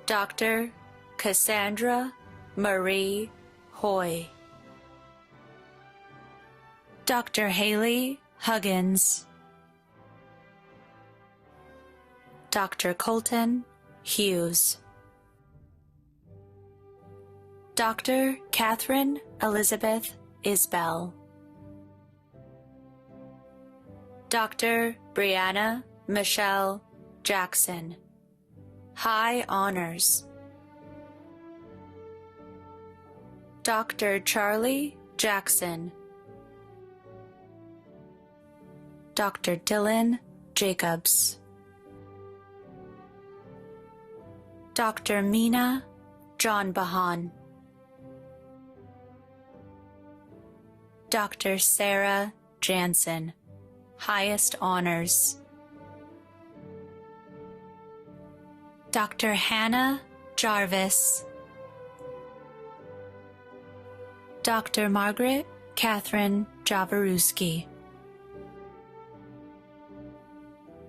Dr. Cassandra Marie Hoy, Dr. Haley Huggins, Dr. Colton Hughes, Dr. Catherine Elizabeth Isbell, Dr. Brianna Michelle Jackson, High Honors. Dr. Charlie Jackson, Dr. Dylan Jacobs, Dr. Mina John Bahan, Dr. Sarah Jansen, Highest Honors. Dr. Hannah Jarvis, Dr. Margaret Catherine Jaworowski,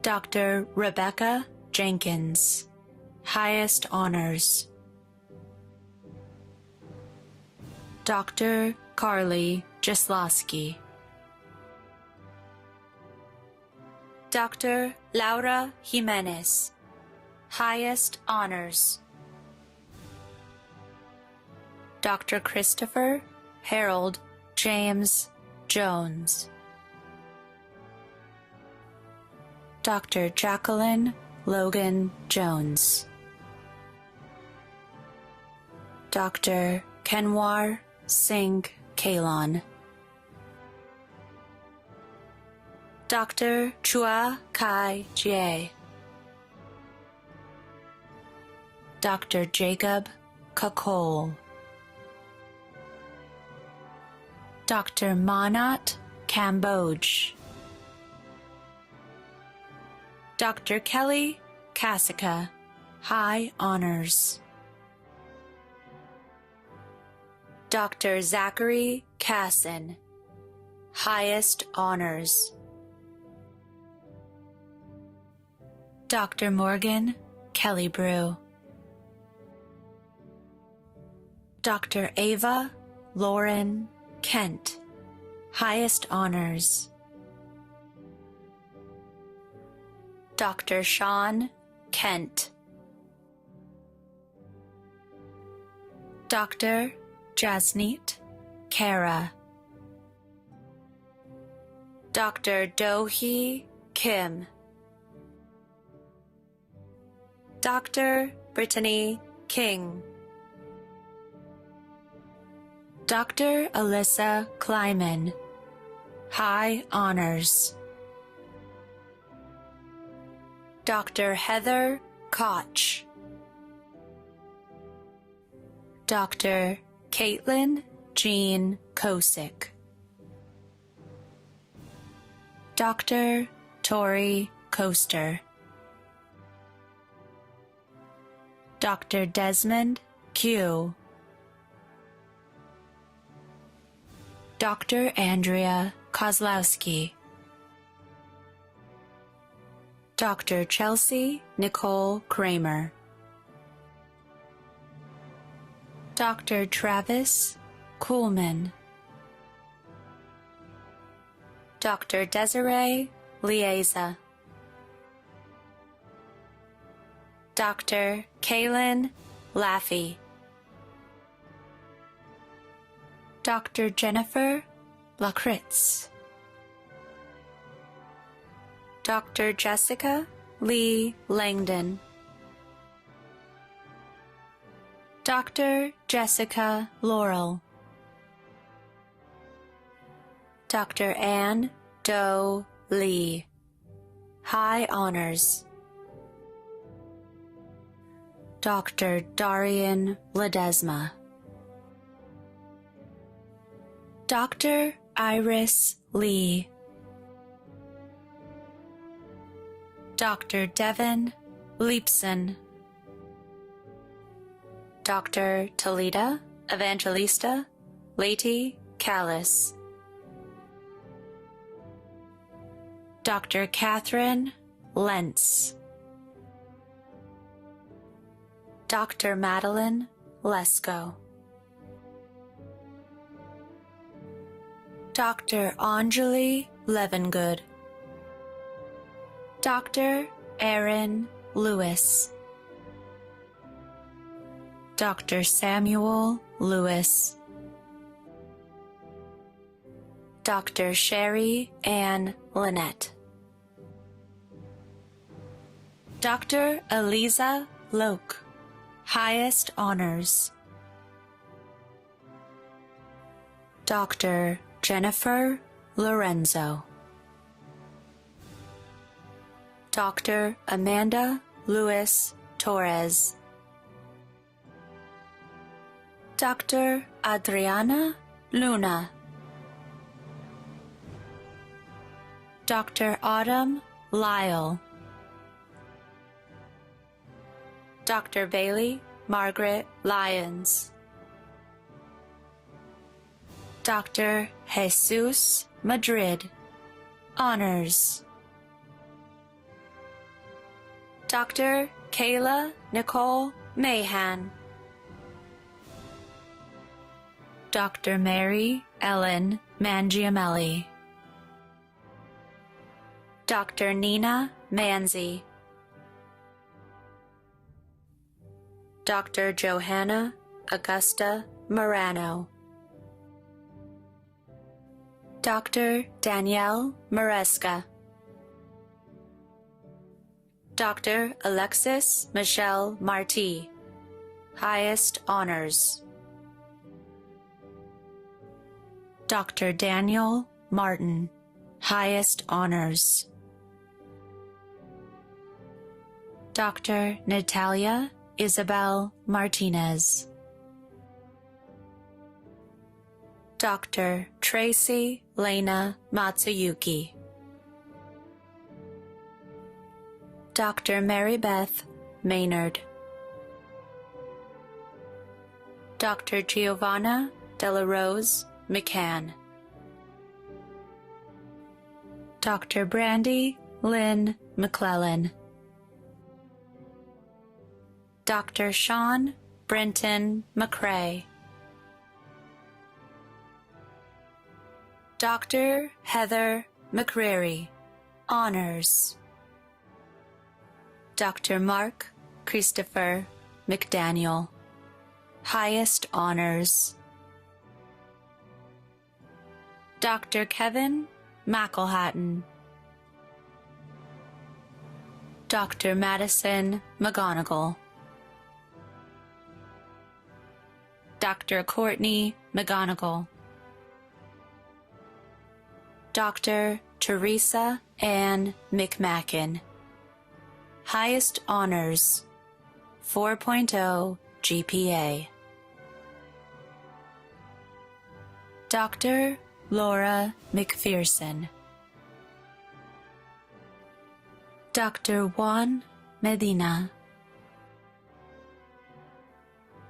Dr. Rebecca Jenkins, Highest Honors. Dr. Carly Jaslowski, Dr. Laura Jimenez, Highest Honors. Dr. Christopher Harold James Jones, Dr. Jacqueline Logan Jones, Dr. Kenwar Singh Kalon, Dr. Chua Kai Jie, Dr. Jacob Kakol, Dr. Manat Cambodge, Dr. Kelly Kasika, High Honors, Dr. Zachary Casson, Highest Honors, Dr. Morgan Kellybrew, Dr. Ava Lauren Kent, Highest Honors, Dr. Sean Kent, Dr. Jasneet Kara, Dr. Do-hee Kim, Dr. Brittany King, Dr. Alyssa Kleiman, High Honors, Dr. Heather Koch, Dr. Caitlin Jean Kosick, Dr. Tori Coaster, Dr. Desmond Q, Dr. Andrea Kozlowski, Dr. Chelsea Nicole Kramer, Dr. Travis Kuhlman, Dr. Desiree Lieza, Dr. Kaylin Laffey, Dr. Jennifer Lakritz, Dr. Jessica Lee Langdon, Dr. Jessica Laurel, Dr. Ann Doe Lee, High Honors, Dr. Darian Ledesma, Dr. Iris Lee, Dr. Devin Leipson, Dr. Talita Evangelista Lady Callis, Dr. Catherine Lentz, Dr. Madeline Lesko, Dr. Anjali Levengood, Dr. Aaron Lewis, Dr. Samuel Lewis, Dr. Sherry Ann Lynette, Dr. Eliza Loke, Highest Honors, Dr. Jennifer Lorenzo, Dr. Amanda Lewis Torres, Dr. Adriana Luna, Dr. Autumn Lyle, Dr. Bailey Margaret Lyons, Dr. Jesus Madrid, Honors, Dr. Kayla Nicole Mahan, Dr. Mary Ellen Mangiamelli, Dr. Nina Manzi, Dr. Johanna Augusta Morano, Dr. Danielle Maresca, Dr. Alexis Michelle Marti, Highest Honors, Dr. Daniel Martin, highest honors. Dr. Natalia Isabel Martinez. Dr. Tracy Lena Matsuyuki. Dr. Mary Beth Maynard. Dr. Giovanna Della Rose McCann. Dr. Brandy Lynn McClellan. Dr. Sean Brenton McCrae. Dr. Heather McCreary, honors. Dr. Mark Christopher McDaniel, highest honors. Dr. Kevin McElhatton. Dr. Madison McGonigal. Dr. Courtney McGonigal. Dr. Teresa Ann McMacken, highest honors, 4.0 GPA. Dr. Laura McPherson. Dr. Juan Medina.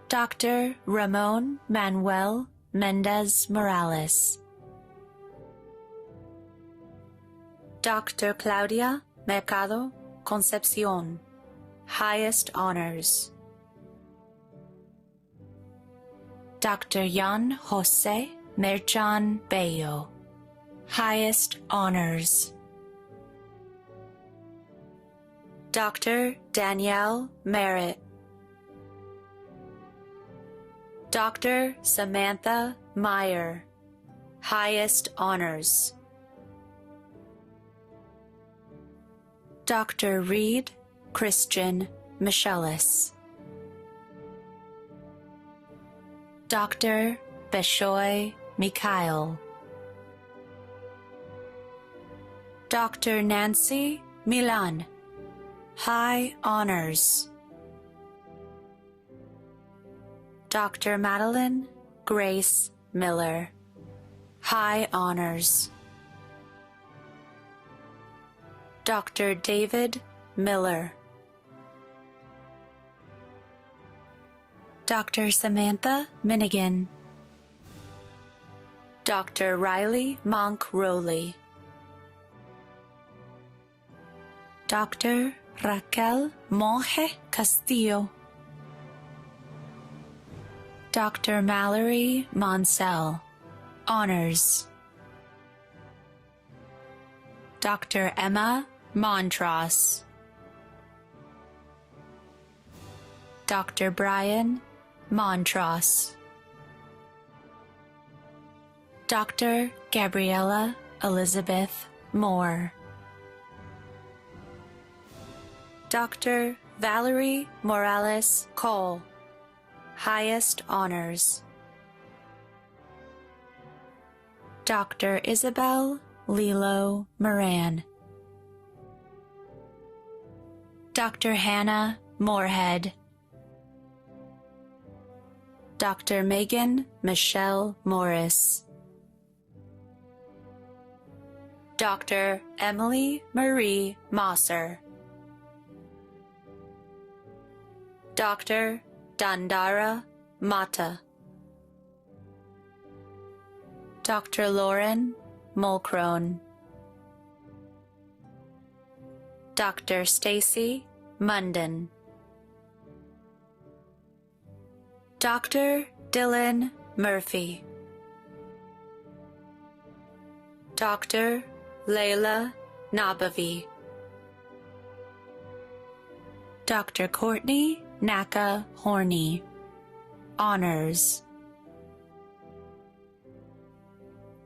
Dr. Ramon Manuel Mendez Morales. Dr. Claudia Mercado Concepcion, highest honors. Dr. Jan Jose Merchan Bello, highest honors. Dr. Danielle Merritt. Dr. Samantha Meyer, highest honors. Dr. Reed Christian Michelis. Dr. Beshoy Mikhail. Dr. Nancy Milan, high honors. Dr. Madeline Grace Miller, high honors. Dr. David Miller. Dr. Samantha Minigan. Dr. Riley Monk Rowley. Dr. Raquel Monge Castillo. Dr. Mallory Monsell, honors. Dr. Emma Montross. Dr. Brian Montross. Dr. Gabriella Elizabeth Moore. Dr. Valerie Morales Cole, highest honors. Dr. Isabel Lilo Moran. Dr. Hannah Moorhead. Dr. Megan Michelle Morris. Dr. Emily Marie Mosser. Dr. Dandara Mata. Dr. Lauren Mulcrone. Dr. Stacy Munden. Dr. Dylan Murphy. Dr. Layla Nabavi. Dr. Courtney Naka Horney, honors.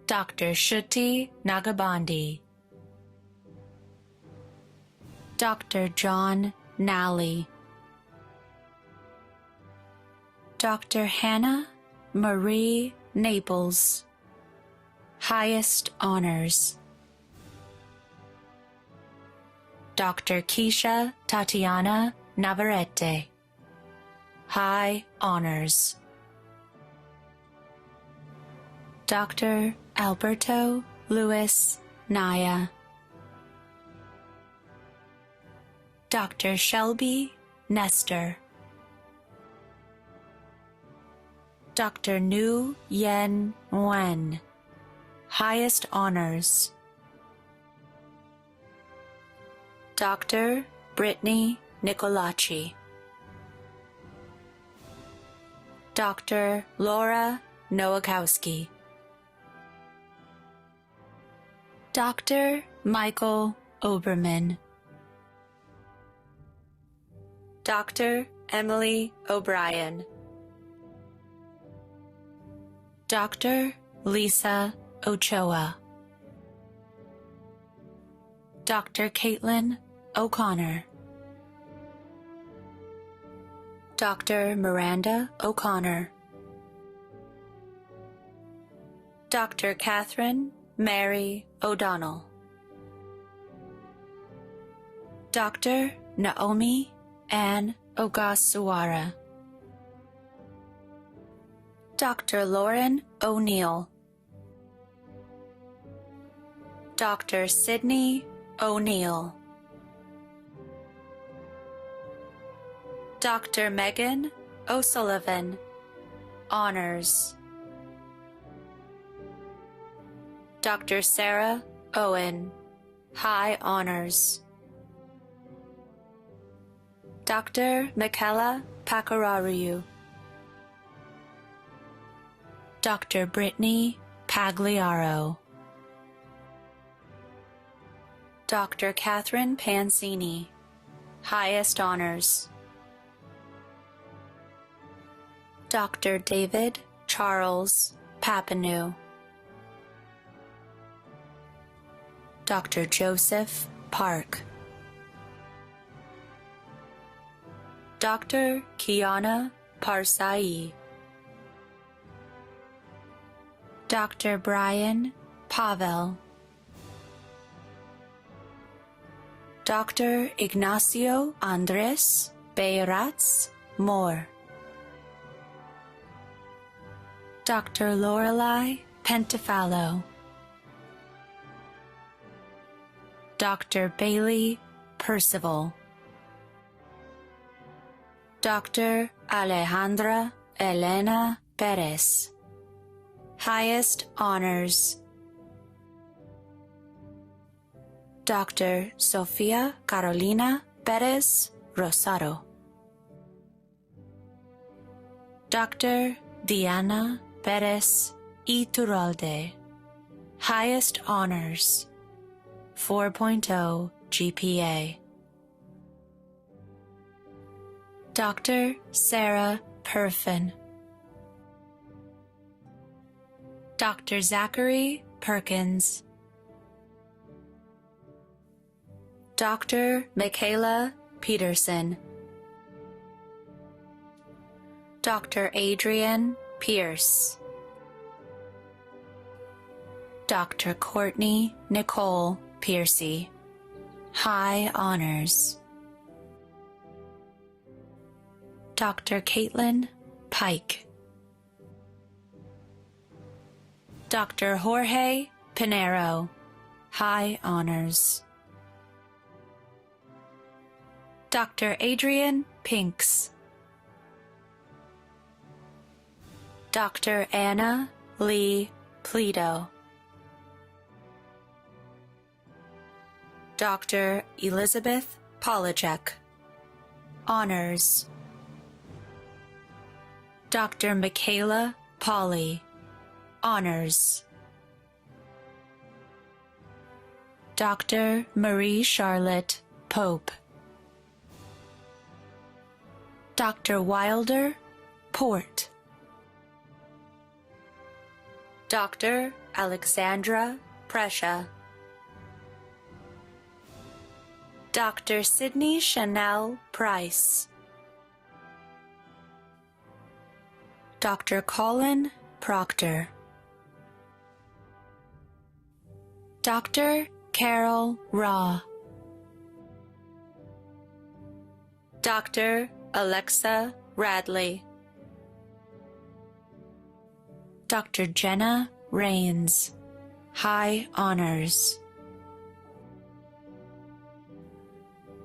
Dr. Shuti Nagabandi. Dr. John Nally. Dr. Hannah Marie Naples, highest honors. Dr. Keisha Tatiana Navarrete. High honors. Dr. Alberto Luis Naya. Dr. Shelby Nestor. Dr. Nu Yen Nguyen. Highest honors. Dr. Brittany Nicolacci. Dr. Laura Nowakowski. Dr. Michael Oberman. Dr. Emily O'Brien. Dr. Lisa Ochoa. Dr. Caitlin O'Connor. Dr. Miranda O'Connor. Dr. Catherine Mary O'Donnell. Dr. Naomi Ann Ogasawara. Dr. Lauren O'Neill. Dr. Sydney O'Neill. Dr. Megan O'Sullivan. Honors. Dr. Sarah Owen. High honors. Dr. Michaela Pakarariu. Dr. Brittany Pagliaro. Dr. Catherine Pansini. Highest honors. Dr. David Charles Papineau. Dr. Joseph Park. Dr. Kiana Parsai. Dr. Brian Pavel. Dr. Ignacio Andres Beiratz Moore. Dr. Lorelei Pentafalo. Dr. Bailey Percival. Dr. Alejandra Elena Perez. Highest honors. Dr. Sofia Carolina Perez Rosado. Dr. Diana Perez Iturralde. Highest honors. 4.0 GPA. Dr. Sarah Perfin. Dr. Zachary Perkins. Dr. Michaela Peterson. Dr. Adrian Pierce. Dr. Courtney Nicole Piercy. High honors. Dr. Caitlin Pike. Dr. Jorge Pinero. High honors. Dr. Adrian Pinks. Dr. Anna Lee Pleto. Dr. Elizabeth Polachek. Honors. Dr. Michaela Polly. Honors. Dr. Marie Charlotte Pope. Dr. Wilder Port. Dr. Alexandra Prescia. Dr. Sydney Chanel Price. Dr. Colin Proctor. Dr. Carol Raw. Dr. Alexa Radley, Dr. Jenna Rains, High Honors,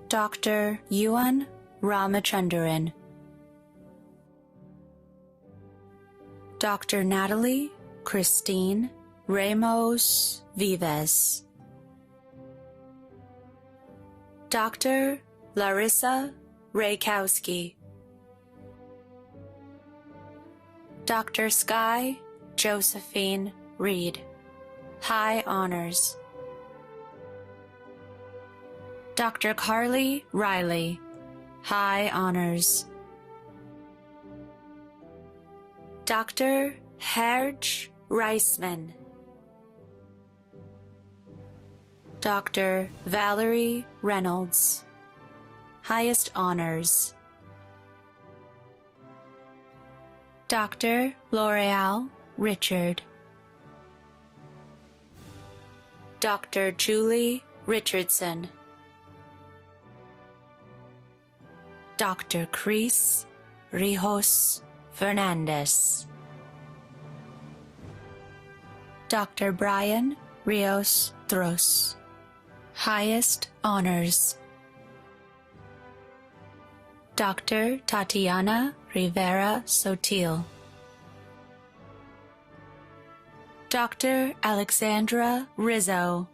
Dr. Yuan Ramachandran, Dr. Natalie Christine Ramos Vives, Dr. Larissa Raykowski, Dr. Sky Josephine Reed, High Honors, Dr. Carly Riley, High Honors, Dr. Herge Reisman, Dr. Valerie Reynolds, Highest Honors, Dr. L'Oreal Richard, Dr. Julie Richardson, Dr. Chris Rijos Fernandez, Dr. Brian Rios Dros, Highest Honors, Dr. Tatiana Rivera Sotil, Dr. Alexandra Rizzo,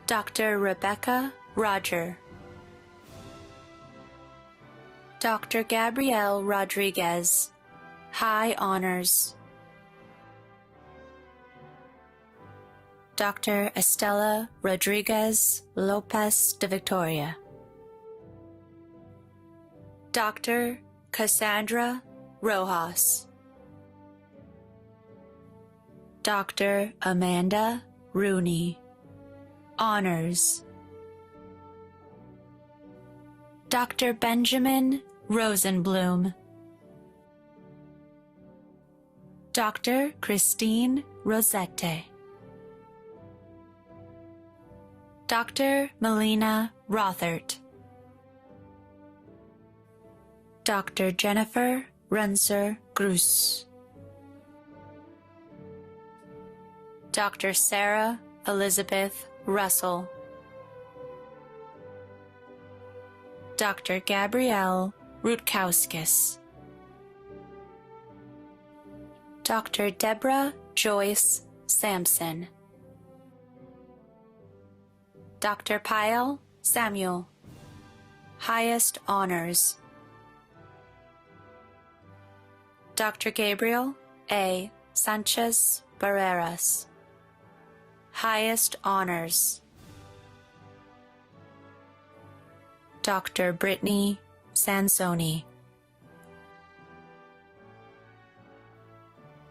Dr. Rebecca Roger, Dr. Gabrielle Rodriguez, High Honors, Dr. Estela Rodriguez Lopez de Victoria, Dr. Cassandra Rojas, Dr. Amanda Rooney, Honors, Dr. Benjamin Rosenblum, Dr. Christine Rosette, Dr. Melina Rothert, Dr. Jennifer Runser Gruss, Dr. Sarah Elizabeth Russell, Dr. Gabrielle Rutkowskis, Dr. Deborah Joyce Sampson, Dr. Pyle Samuel, Highest Honors, Dr. Gabriel A. Sanchez Barreras, Highest Honors, Dr. Brittany Sansoni,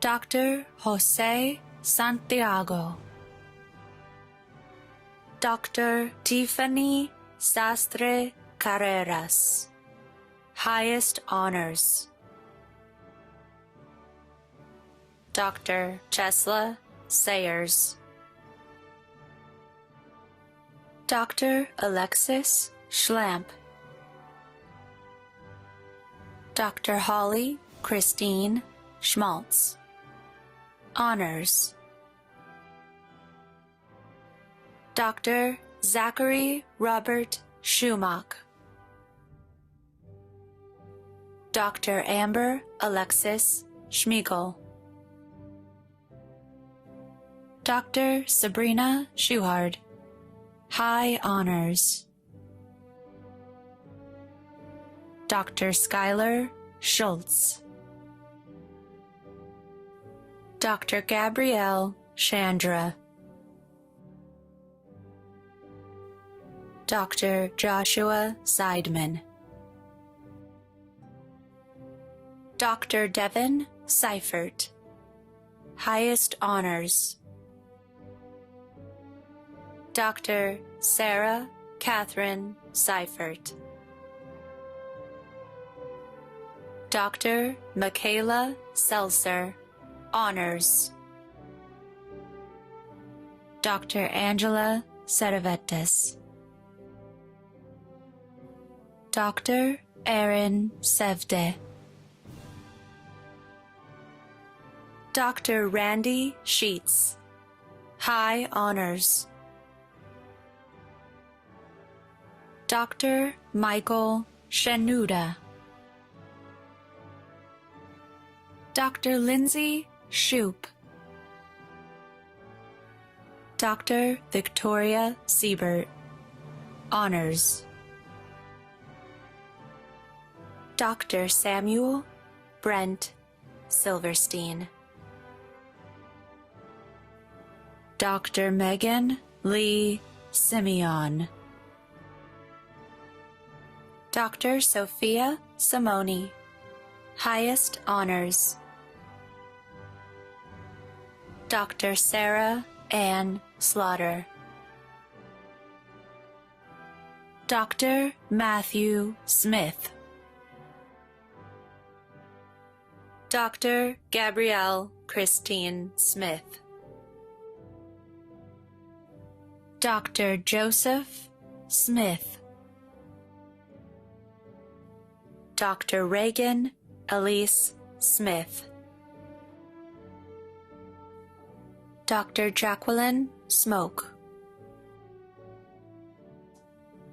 Dr. Jose Santiago, Dr. Tiffany Sastre Carreras, Highest Honors, Dr. Chesla Sayers, Dr. Alexis Schlamp, Dr. Holly Christine Schmaltz, Honors, Dr. Zachary Robert Schumach, Dr. Amber Alexis Schmiegel, Dr. Sabrina Schuhard, High Honors, Dr. Skylar Schultz, Dr. Gabrielle Chandra, Dr. Joshua Seidman, Dr. Devin Seifert, Highest Honors, Dr. Sarah Catherine Seifert, Dr. Michaela Seltzer, Honors, Dr. Angela Cervetes, Dr. Aaron Sevde. Dr. Randy Sheets, High Honors. Dr. Michael Shanuda. Dr. Lindsay Shoup. Dr. Victoria Siebert, Honors. Dr. Samuel Brent Silverstein. Dr. Megan Lee Simeon. Dr. Sophia Simoni, Highest Honors. Dr. Sarah Ann Slaughter. Dr. Matthew Smith. Dr. Gabrielle Christine Smith. Dr. Joseph Smith. Dr. Reagan Elise Smith. Dr. Jacqueline Smoke.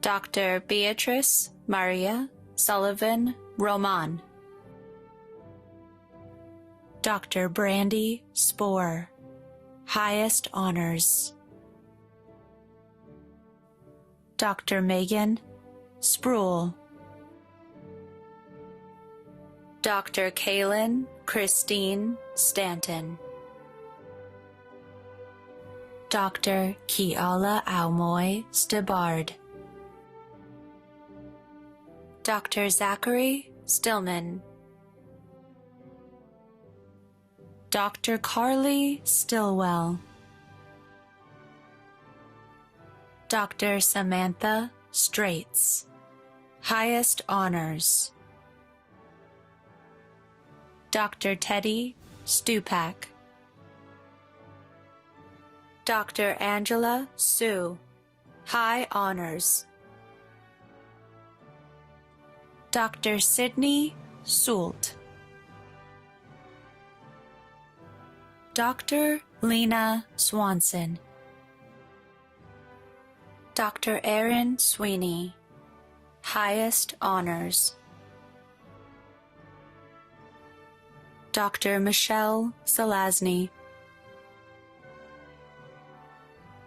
Dr. Beatrice Maria Sullivan Roman. Dr. Brandy Spohr, Highest Honors. Dr. Megan Spruill. Dr. Kaylin Christine Stanton. Dr. Kiala Aumoy Stabard. Dr. Zachary Stillman. Dr. Carly Stillwell. Dr. Samantha Straits, Highest Honors. Dr. Teddy Stupak. Dr. Angela Sue, High Honors. Dr. Sidney Soult. Dr. Lena Swanson. Dr. Aaron Sweeney, Highest Honors. Dr. Michelle Selazny.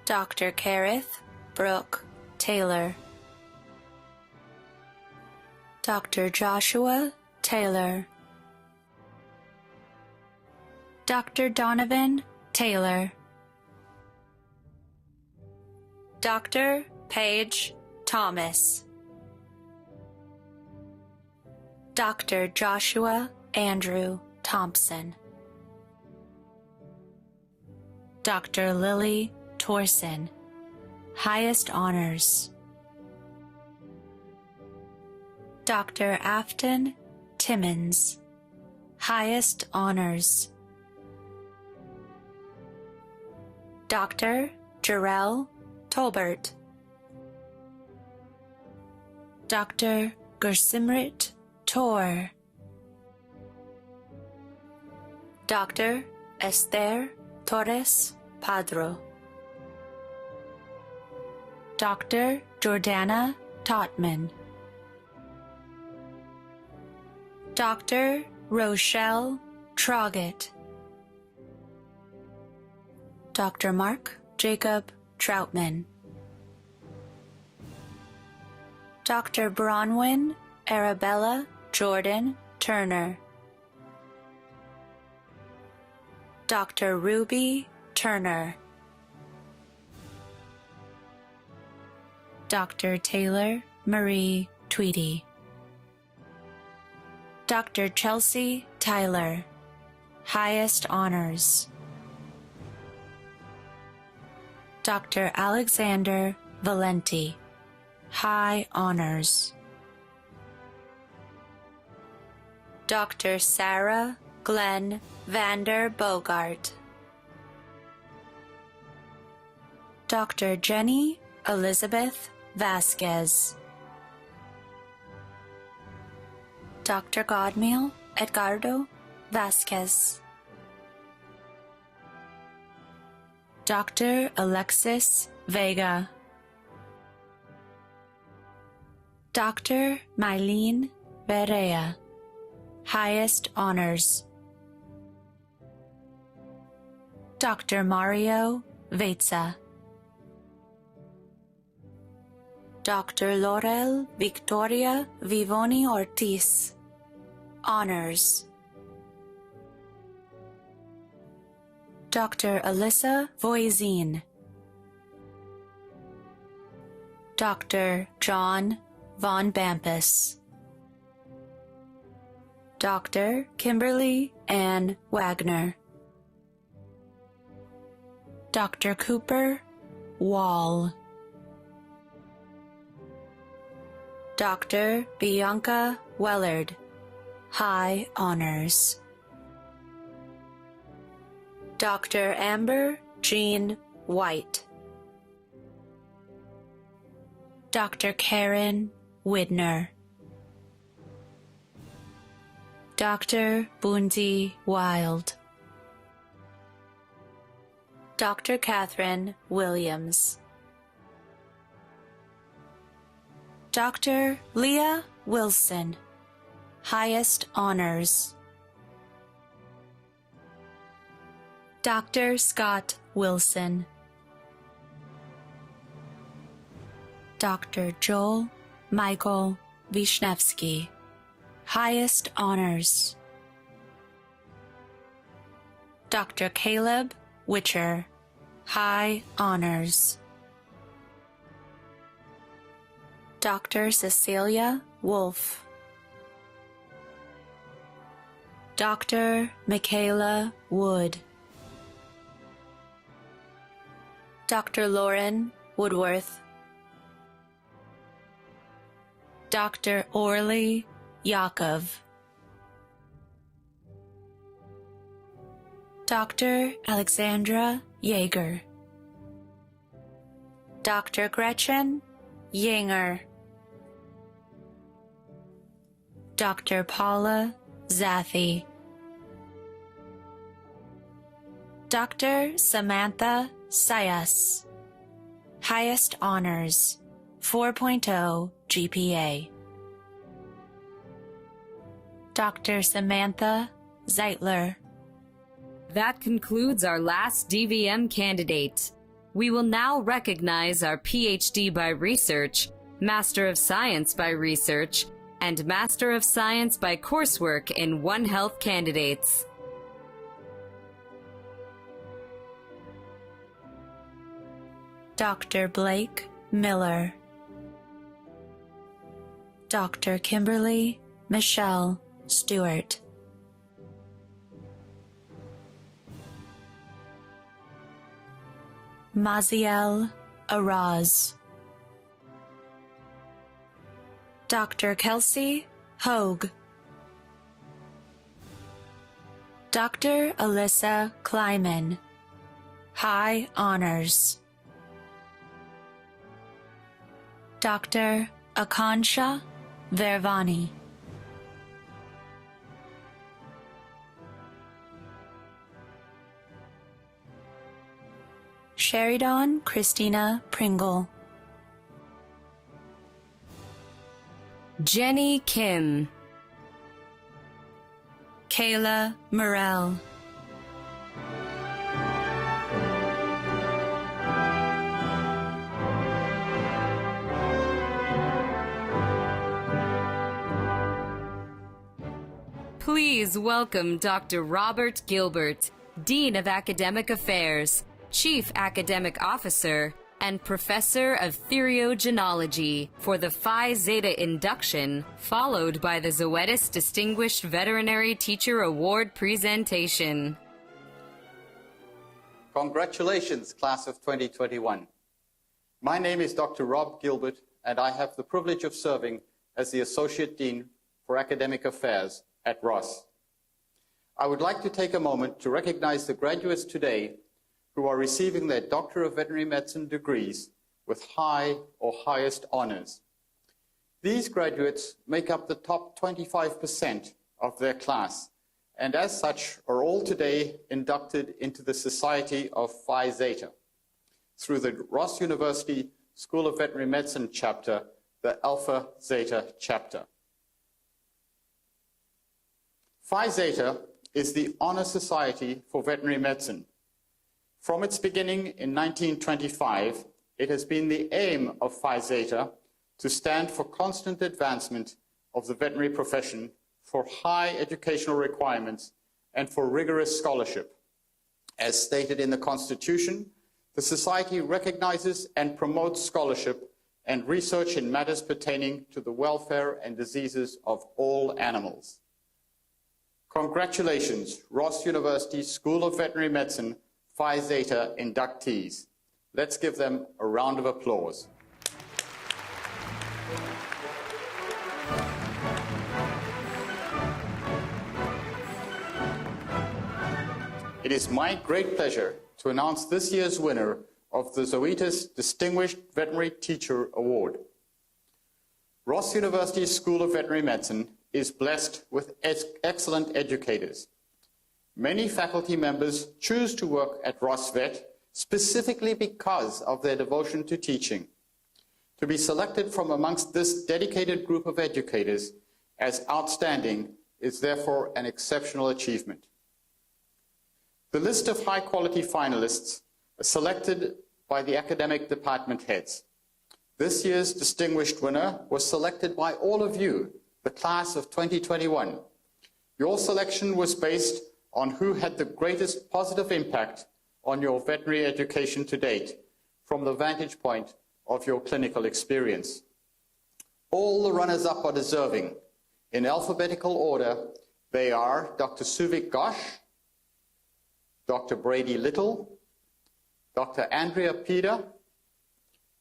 Dr. Kareth Brooke Taylor. Dr. Joshua Taylor. Dr. Donovan Taylor. Dr. Paige Thomas. Dr. Joshua Andrew Thompson. Dr. Lily Torson, Highest Honors. Dr. Afton Timmons, Highest Honors. Dr. Jarrell Tolbert. Dr. Gursimrit Tor. Dr. Esther Torres Padro. Dr. Jordana Totman. Dr. Rochelle Troggett. Dr. Mark Jacob Troutman. Dr. Bronwyn Arabella Jordan Turner. Dr. Ruby Turner. Dr. Taylor Marie Tweedy. Dr. Chelsea Tyler, Highest Honors. Dr. Alexander Valenti, High Honors. Dr. Sarah Glenn Vander Bogart. Dr. Jenny Elizabeth Vasquez. Dr. Godmiel Edgardo Vasquez, Dr. Alexis Vega, Dr. Mylene Berea, highest honors. Dr. Mario Vetza, Dr. Laurel Victoria Vivoni Ortiz, honors. Dr. Alyssa Voisin, Dr. John Von Bampus, Dr. Kimberly Ann Wagner, Dr. Cooper Wall, Dr. Bianca Wellard, high honors. Dr. Amber Jean White, Dr. Karen Widner, Dr. Bundi Wild, Dr. Catherine Williams, Dr. Leah Wilson, highest honors. Dr. Scott Wilson, Dr. Joel Michael Wisniewski, highest honors. Dr. Caleb Witcher, high honors. Dr. Cecilia Wolf, Dr. Michaela Wood, Dr. Lauren Woodworth, Dr. Orly Yakov, Dr. Alexandra Yeager, Dr. Gretchen Yinger, Dr. Paula Zathy, Dr. Samantha Sayas, highest honors, 4.0 GPA. Dr. Samantha Zeitler. That concludes our last DVM candidate. We will now recognize our PhD by Research, Master of Science by Research, and Master of Science by Coursework in One Health candidates. Dr. Blake Miller, Dr. Kimberly Michelle Stewart, Maziel Araz, Dr. Kelsey Hogue, Dr. Alyssa Kleiman, high honors. Dr. Akansha Vervani, Sheridan Christina Pringle, Jenny Kim, Kayla Morrell, Please welcome Dr. Robert Gilbert, Dean of Academic Affairs, Chief Academic Officer, and Professor of Theriogenology for the Phi Zeta induction, followed by the Zoetis Distinguished Veterinary Teacher Award presentation. Congratulations, class of 2021. My name is Dr. Rob Gilbert, and I have the privilege of serving as the Associate Dean for Academic Affairs at RUS. I would like to take a moment to recognize the graduates today who are receiving their Doctor of Veterinary Medicine degrees with high or highest honors. These graduates make up the top 25% of their class, and as such are all today inducted into the Society of Phi Zeta through the Ross University School of Veterinary Medicine chapter, the Alpha Zeta chapter. Phi Zeta is the honor society for veterinary medicine. From its beginning in 1925, it has been the aim of Phi Zeta to stand for constant advancement of the veterinary profession, for high educational requirements, and for rigorous scholarship. As stated in the Constitution, the Society recognizes and promotes scholarship and research in matters pertaining to the welfare and diseases of all animals. Congratulations, Ross University School of Veterinary Medicine, Phi Zeta inductees. Let's give them a round of applause. It is my great pleasure to announce this year's winner of the Zoetis Distinguished Veterinary Teacher Award. Ross University School of Veterinary Medicine is blessed with excellent educators. Many faculty members choose to work at Ross Vet specifically because of their devotion to teaching. To be selected from amongst this dedicated group of educators as outstanding is therefore an exceptional achievement. The list of high-quality finalists is selected by the academic department heads. This year's distinguished winner was selected by all of you, the class of 2021. Your selection was based on who had the greatest positive impact on your veterinary education to date from the vantage point of your clinical experience. All the runners-up are deserving. In alphabetical order, they are Dr. Suvik Ghosh, Dr. Brady Little, Dr. Andrea Pida,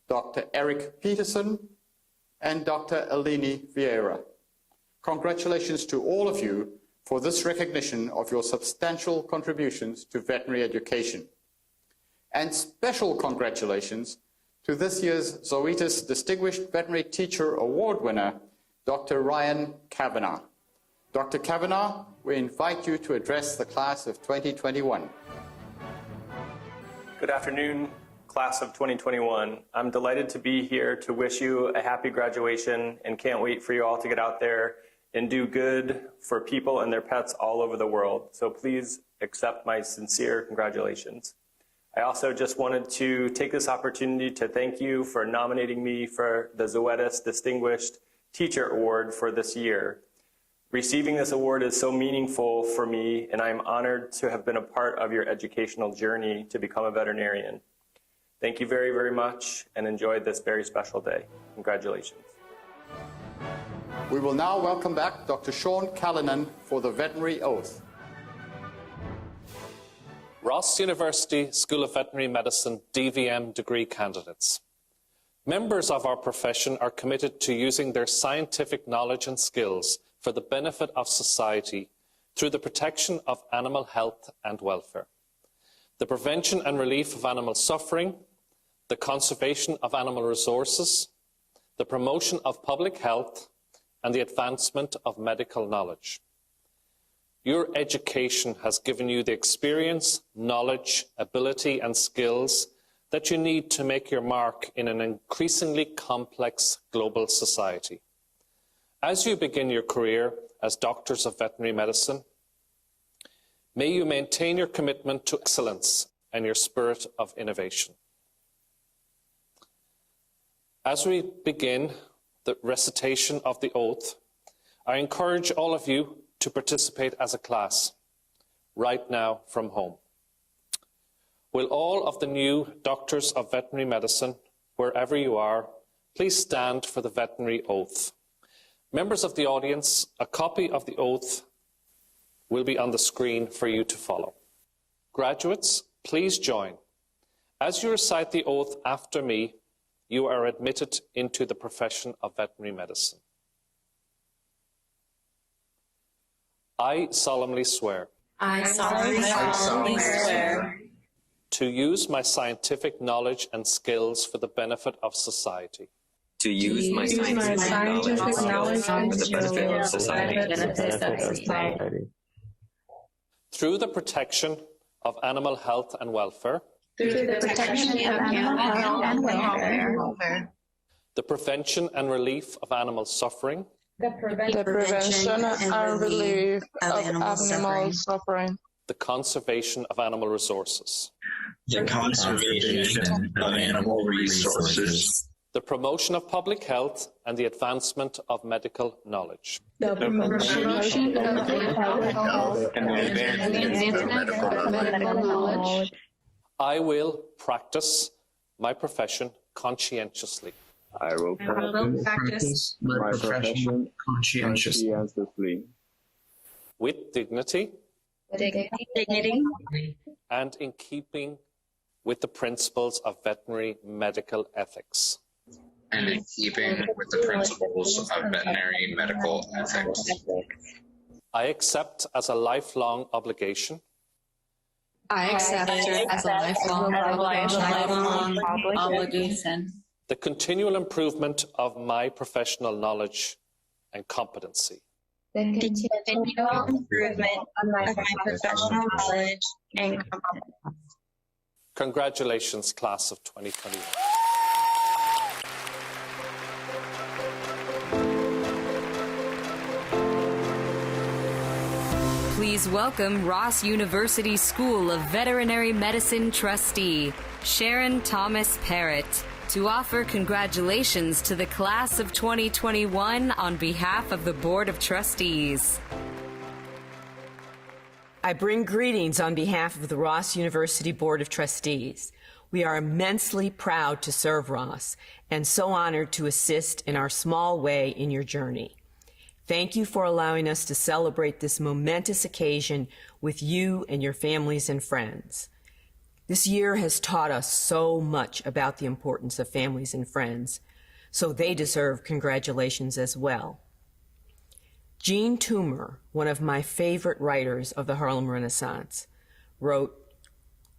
Dr. Eric Peterson, and Dr. Eleni Vieira. Congratulations to all of you for this recognition of your substantial contributions to veterinary education. And special congratulations to this year's Zoetis Distinguished Veterinary Teacher Award winner, Dr. Ryan Kavanagh. Dr. Kavanagh, we invite you to address the class of 2021. Good afternoon, class of 2021. I'm delighted to be here to wish you a happy graduation and can't wait for you all to get out there and do good for people and their pets all over the world. So please accept my sincere congratulations. I also just wanted to take this opportunity to thank you for nominating me for the Zoetis Distinguished Teacher Award for this year. Receiving this award is so meaningful for me, and I'm honored to have been a part of your educational journey to become a veterinarian. Thank you very, very much, and enjoy this very special day. Congratulations. We will now welcome back Dr. Sean Callanan for the veterinary oath. Ross University School of Veterinary Medicine DVM degree candidates. Members of our profession are committed to using their scientific knowledge and skills for the benefit of society through the protection of animal health and welfare, the prevention and relief of animal suffering, the conservation of animal resources, the promotion of public health, and the advancement of medical knowledge. Your education has given you the experience, knowledge, ability, and skills that you need to make your mark in an increasingly complex global society. As you begin your career as doctors of veterinary medicine, may you maintain your commitment to excellence and your spirit of innovation. As we begin the recitation of the oath, I encourage all of you to participate as a class, right now from home. Will all of the new doctors of veterinary medicine, wherever you are, please stand for the veterinary oath. Members of the audience, a copy of the oath will be on the screen for you to follow. Graduates, please join. As you recite the oath after me, you are admitted into the profession of veterinary medicine. I solemnly swear. I solemnly swear To use my scientific knowledge and skills for the benefit of society. to use my scientific knowledge for the benefit of society. Through the protection of animal health and welfare. The prevention and relief of animal suffering. The prevention and relief of animal suffering. The conservation of animal resources. The conservation of animal resources. The promotion of public health and the advancement of medical knowledge. The promotion of public health and the advancement of medical knowledge. I will practice my profession conscientiously. I will practice my profession conscientiously. With dignity. And in keeping with the principles of veterinary medical ethics. And in keeping with the principles of veterinary medical ethics. I accept as a lifelong obligation. I accept as a lifelong obligation. The continual improvement of my professional knowledge and competency. The continual improvement of my professional knowledge and competence. Congratulations, class of 2021. Please welcome Ross University School of Veterinary Medicine trustee, Sharon Thomas Parrott, to offer congratulations to the class of 2021 on behalf of the Board of Trustees. I bring greetings on behalf of the Ross University Board of Trustees. We are immensely proud to serve Ross and so honored to assist in our small way in your journey. Thank you for allowing us to celebrate this momentous occasion with you and your families and friends. This year has taught us so much about the importance of families and friends, so they deserve congratulations as well. Jean Toomer, one of my favorite writers of the Harlem Renaissance, wrote,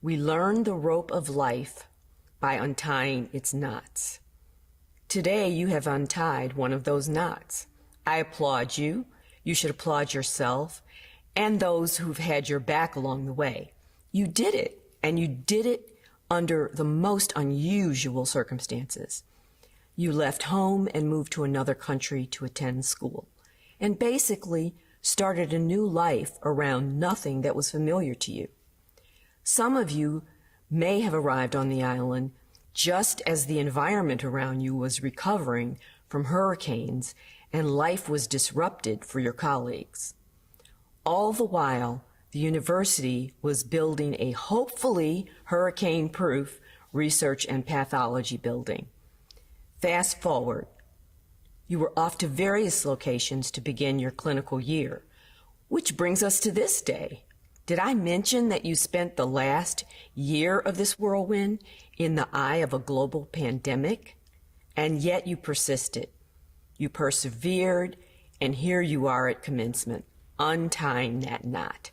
"We learn the rope of life by untying its knots." Today you have untied one of those knots. I applaud you. You should applaud yourself and those who've had your back along the way. You did it, and you did it under the most unusual circumstances. You left home and moved to another country to attend school, and basically started a new life around nothing that was familiar to you. Some of you may have arrived on the island just as the environment around you was recovering from hurricanes and life was disrupted for your colleagues. All the while, the university was building a hopefully hurricane-proof research and pathology building. Fast forward, you were off to various locations to begin your clinical year, which brings us to this day. Did I mention that you spent the last year of this whirlwind in the eye of a global pandemic? And yet you persisted. You persevered, and here you are at commencement, untying that knot.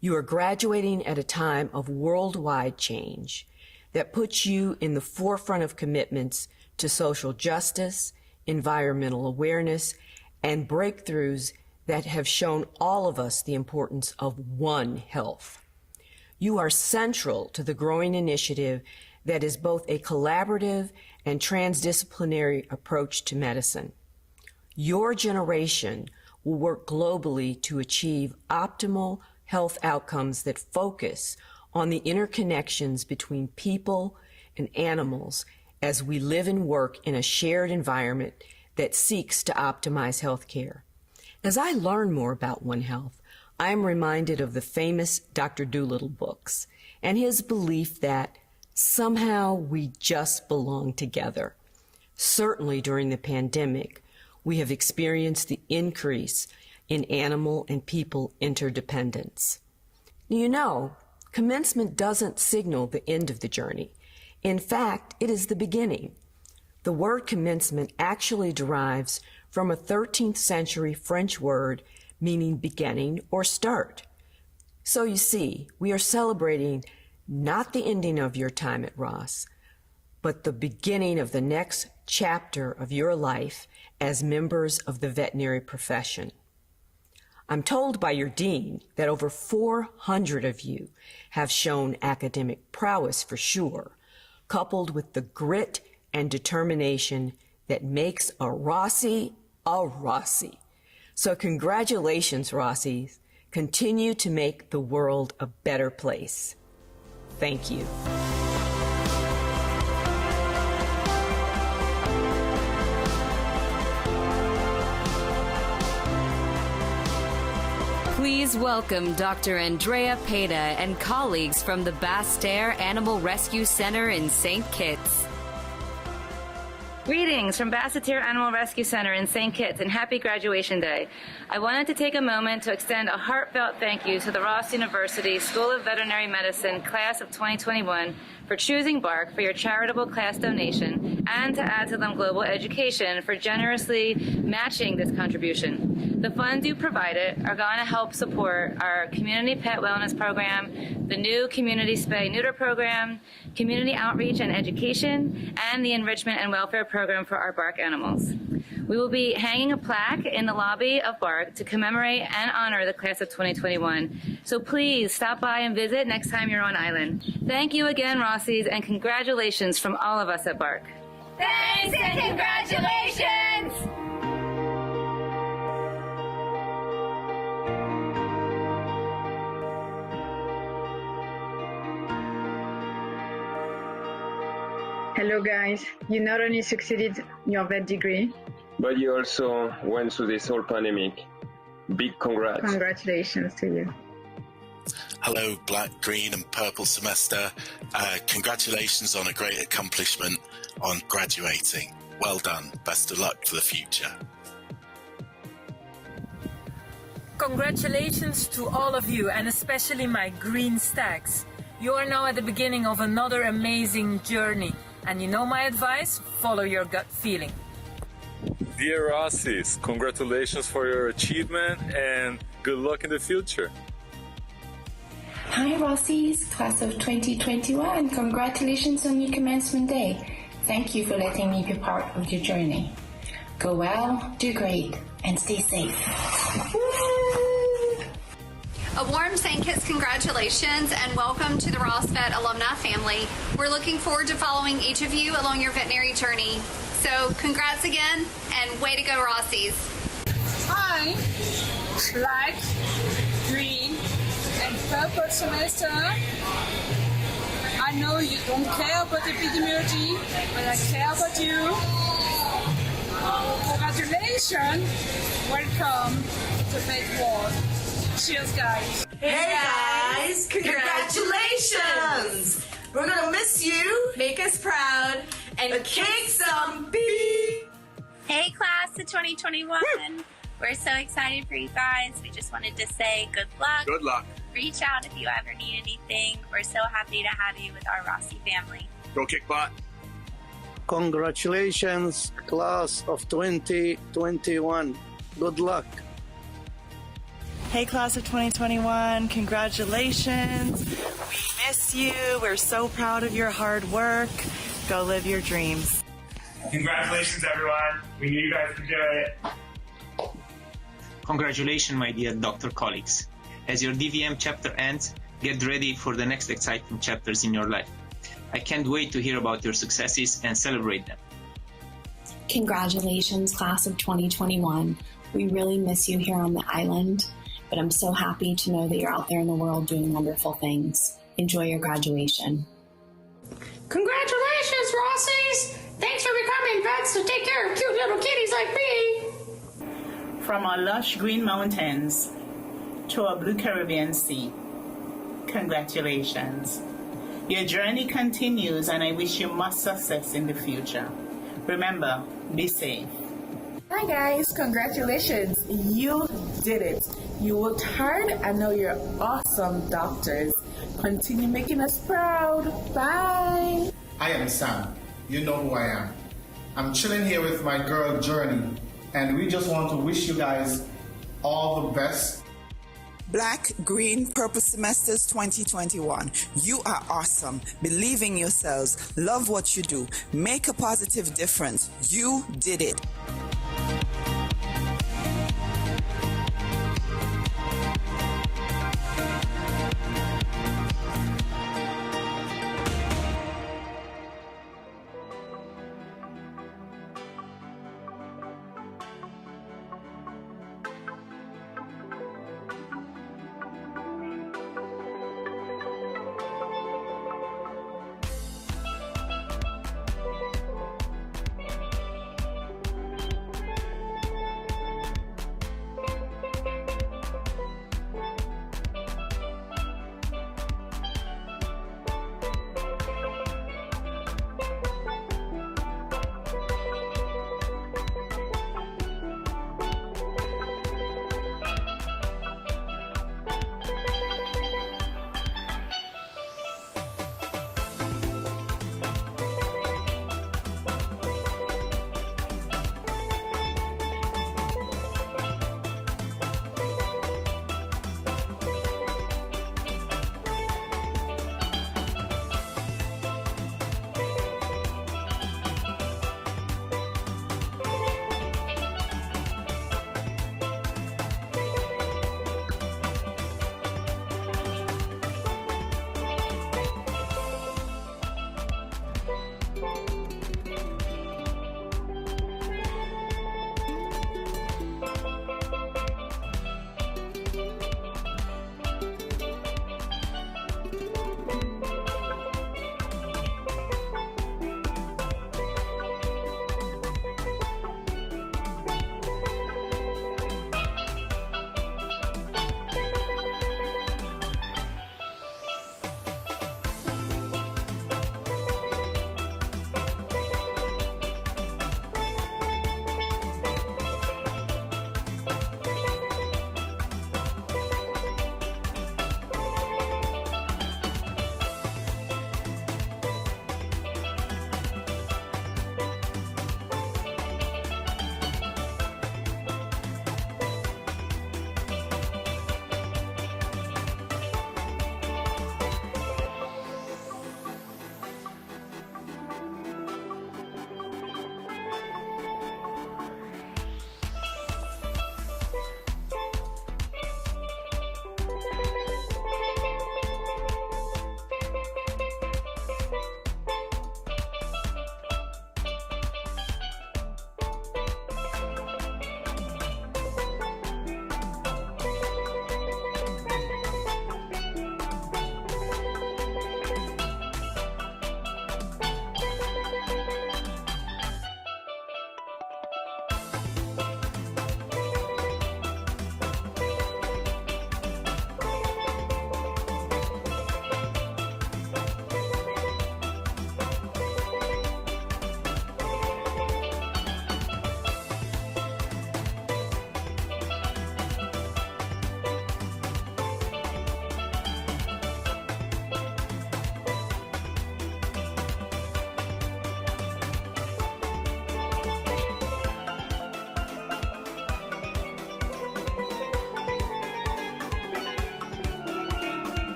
You are graduating at a time of worldwide change that puts you in the forefront of commitments to social justice, environmental awareness, and breakthroughs that have shown all of us the importance of One Health. You are central to the growing initiative that is both a collaborative and transdisciplinary approach to medicine. Your generation will work globally to achieve optimal health outcomes that focus on the interconnections between people and animals as we live and work in a shared environment that seeks to optimize health care. As I learn more about One Health, I am reminded of the famous Dr. Dolittle books and his belief that somehow we just belong together. Certainly during the pandemic, we have experienced the increase in animal and people interdependence. You know, commencement doesn't signal the end of the journey. In fact, it is the beginning. The word commencement actually derives from a 13th century French word meaning beginning or start. So you see, we are celebrating not the ending of your time at Ross, but the beginning of the next chapter of your life as members of the veterinary profession. I'm told by your dean that over 400 of you have shown academic prowess for sure, coupled with the grit and determination that makes a Rossi a Rossi. So congratulations, Rossies. Continue to make the world a better place. Thank you. Please welcome Dr. Andrea Peda and colleagues from the Basse-Terre Animal Rescue Center in St. Kitts. Greetings from Basse-Terre Animal Rescue Center in St. Kitts and happy graduation day. I wanted to take a moment to extend a heartfelt thank you to the Ross University School of Veterinary Medicine class of 2021 for choosing BARC for your charitable class donation and to Adtalem Global Education for generously matching this contribution. The funds you provided are going to help support our community pet wellness program, the new community spay-neuter program, community outreach and education, and the enrichment and welfare program for our BARC animals. We will be hanging a plaque in the lobby of BARC to commemorate and honor the class of 2021. So please stop by and visit next time you're on island. Thank you again, Rossies, and congratulations from all of us at BARC. Thanks and congratulations! Hello guys, you not only succeeded your vet degree, but you also went through this whole pandemic. Big congrats. Congratulations to you. Hello, black, green and purple semester. Congratulations on a great accomplishment on graduating. Well done. Best of luck for the future. Congratulations to all of you, and especially my green stacks. You are now at the beginning of another amazing journey. And you know my advice? Follow your gut feeling. Dear Rossies, congratulations for your achievement and good luck in the future. Hi Rossies, class of 2021, congratulations on your commencement day. Thank you for letting me be part of your journey. Go well, do great, and stay safe. A warm St. Kitts congratulations and welcome to the Ross Vet alumni family. We're looking forward to following each of you along your veterinary journey. So congrats again and way to go, Rossies. Hi, black, green, and purple semester. I know you don't care about epidemiology, but I care about you. Congratulations. Welcome to the vet world. Cheers, guys. Hey guys, congratulations! We're gonna miss you, make us proud, and kick some beef! Hey class of 2021. Woo! We're so excited for you guys. We just wanted to say good luck. Good luck. Reach out if you ever need anything. We're so happy to have you with our Rossi family. Go kick butt. Congratulations, class of 2021. Good luck. Hey class of 2021, congratulations. We miss you. We're so proud of your hard work. Go live your dreams. Congratulations everyone. We knew you guys could do it. Congratulations, my dear doctor colleagues. As your DVM chapter ends, get ready for the next exciting chapters in your life. I can't wait to hear about your successes and celebrate them. Congratulations, class of 2021. We really miss you here on the island. But I'm so happy to know that you're out there in the world doing wonderful things. Enjoy your graduation. Congratulations, Rossies! Thanks for becoming vets to take care of cute little kitties like me. From our lush green mountains to our blue Caribbean Sea, congratulations. Your journey continues, and I wish you much success in the future. Remember, be safe. Hi guys, congratulations. You did it. You worked hard and now you're awesome doctors. Continue making us proud. Bye. I am Sam. You know who I am. I'm chilling here with my girl Journey, and we just want to wish you guys all the best. Black, Green, Purple Semesters 2021. You are awesome. Believe in yourselves. Love what you do. Make a positive difference. You did it.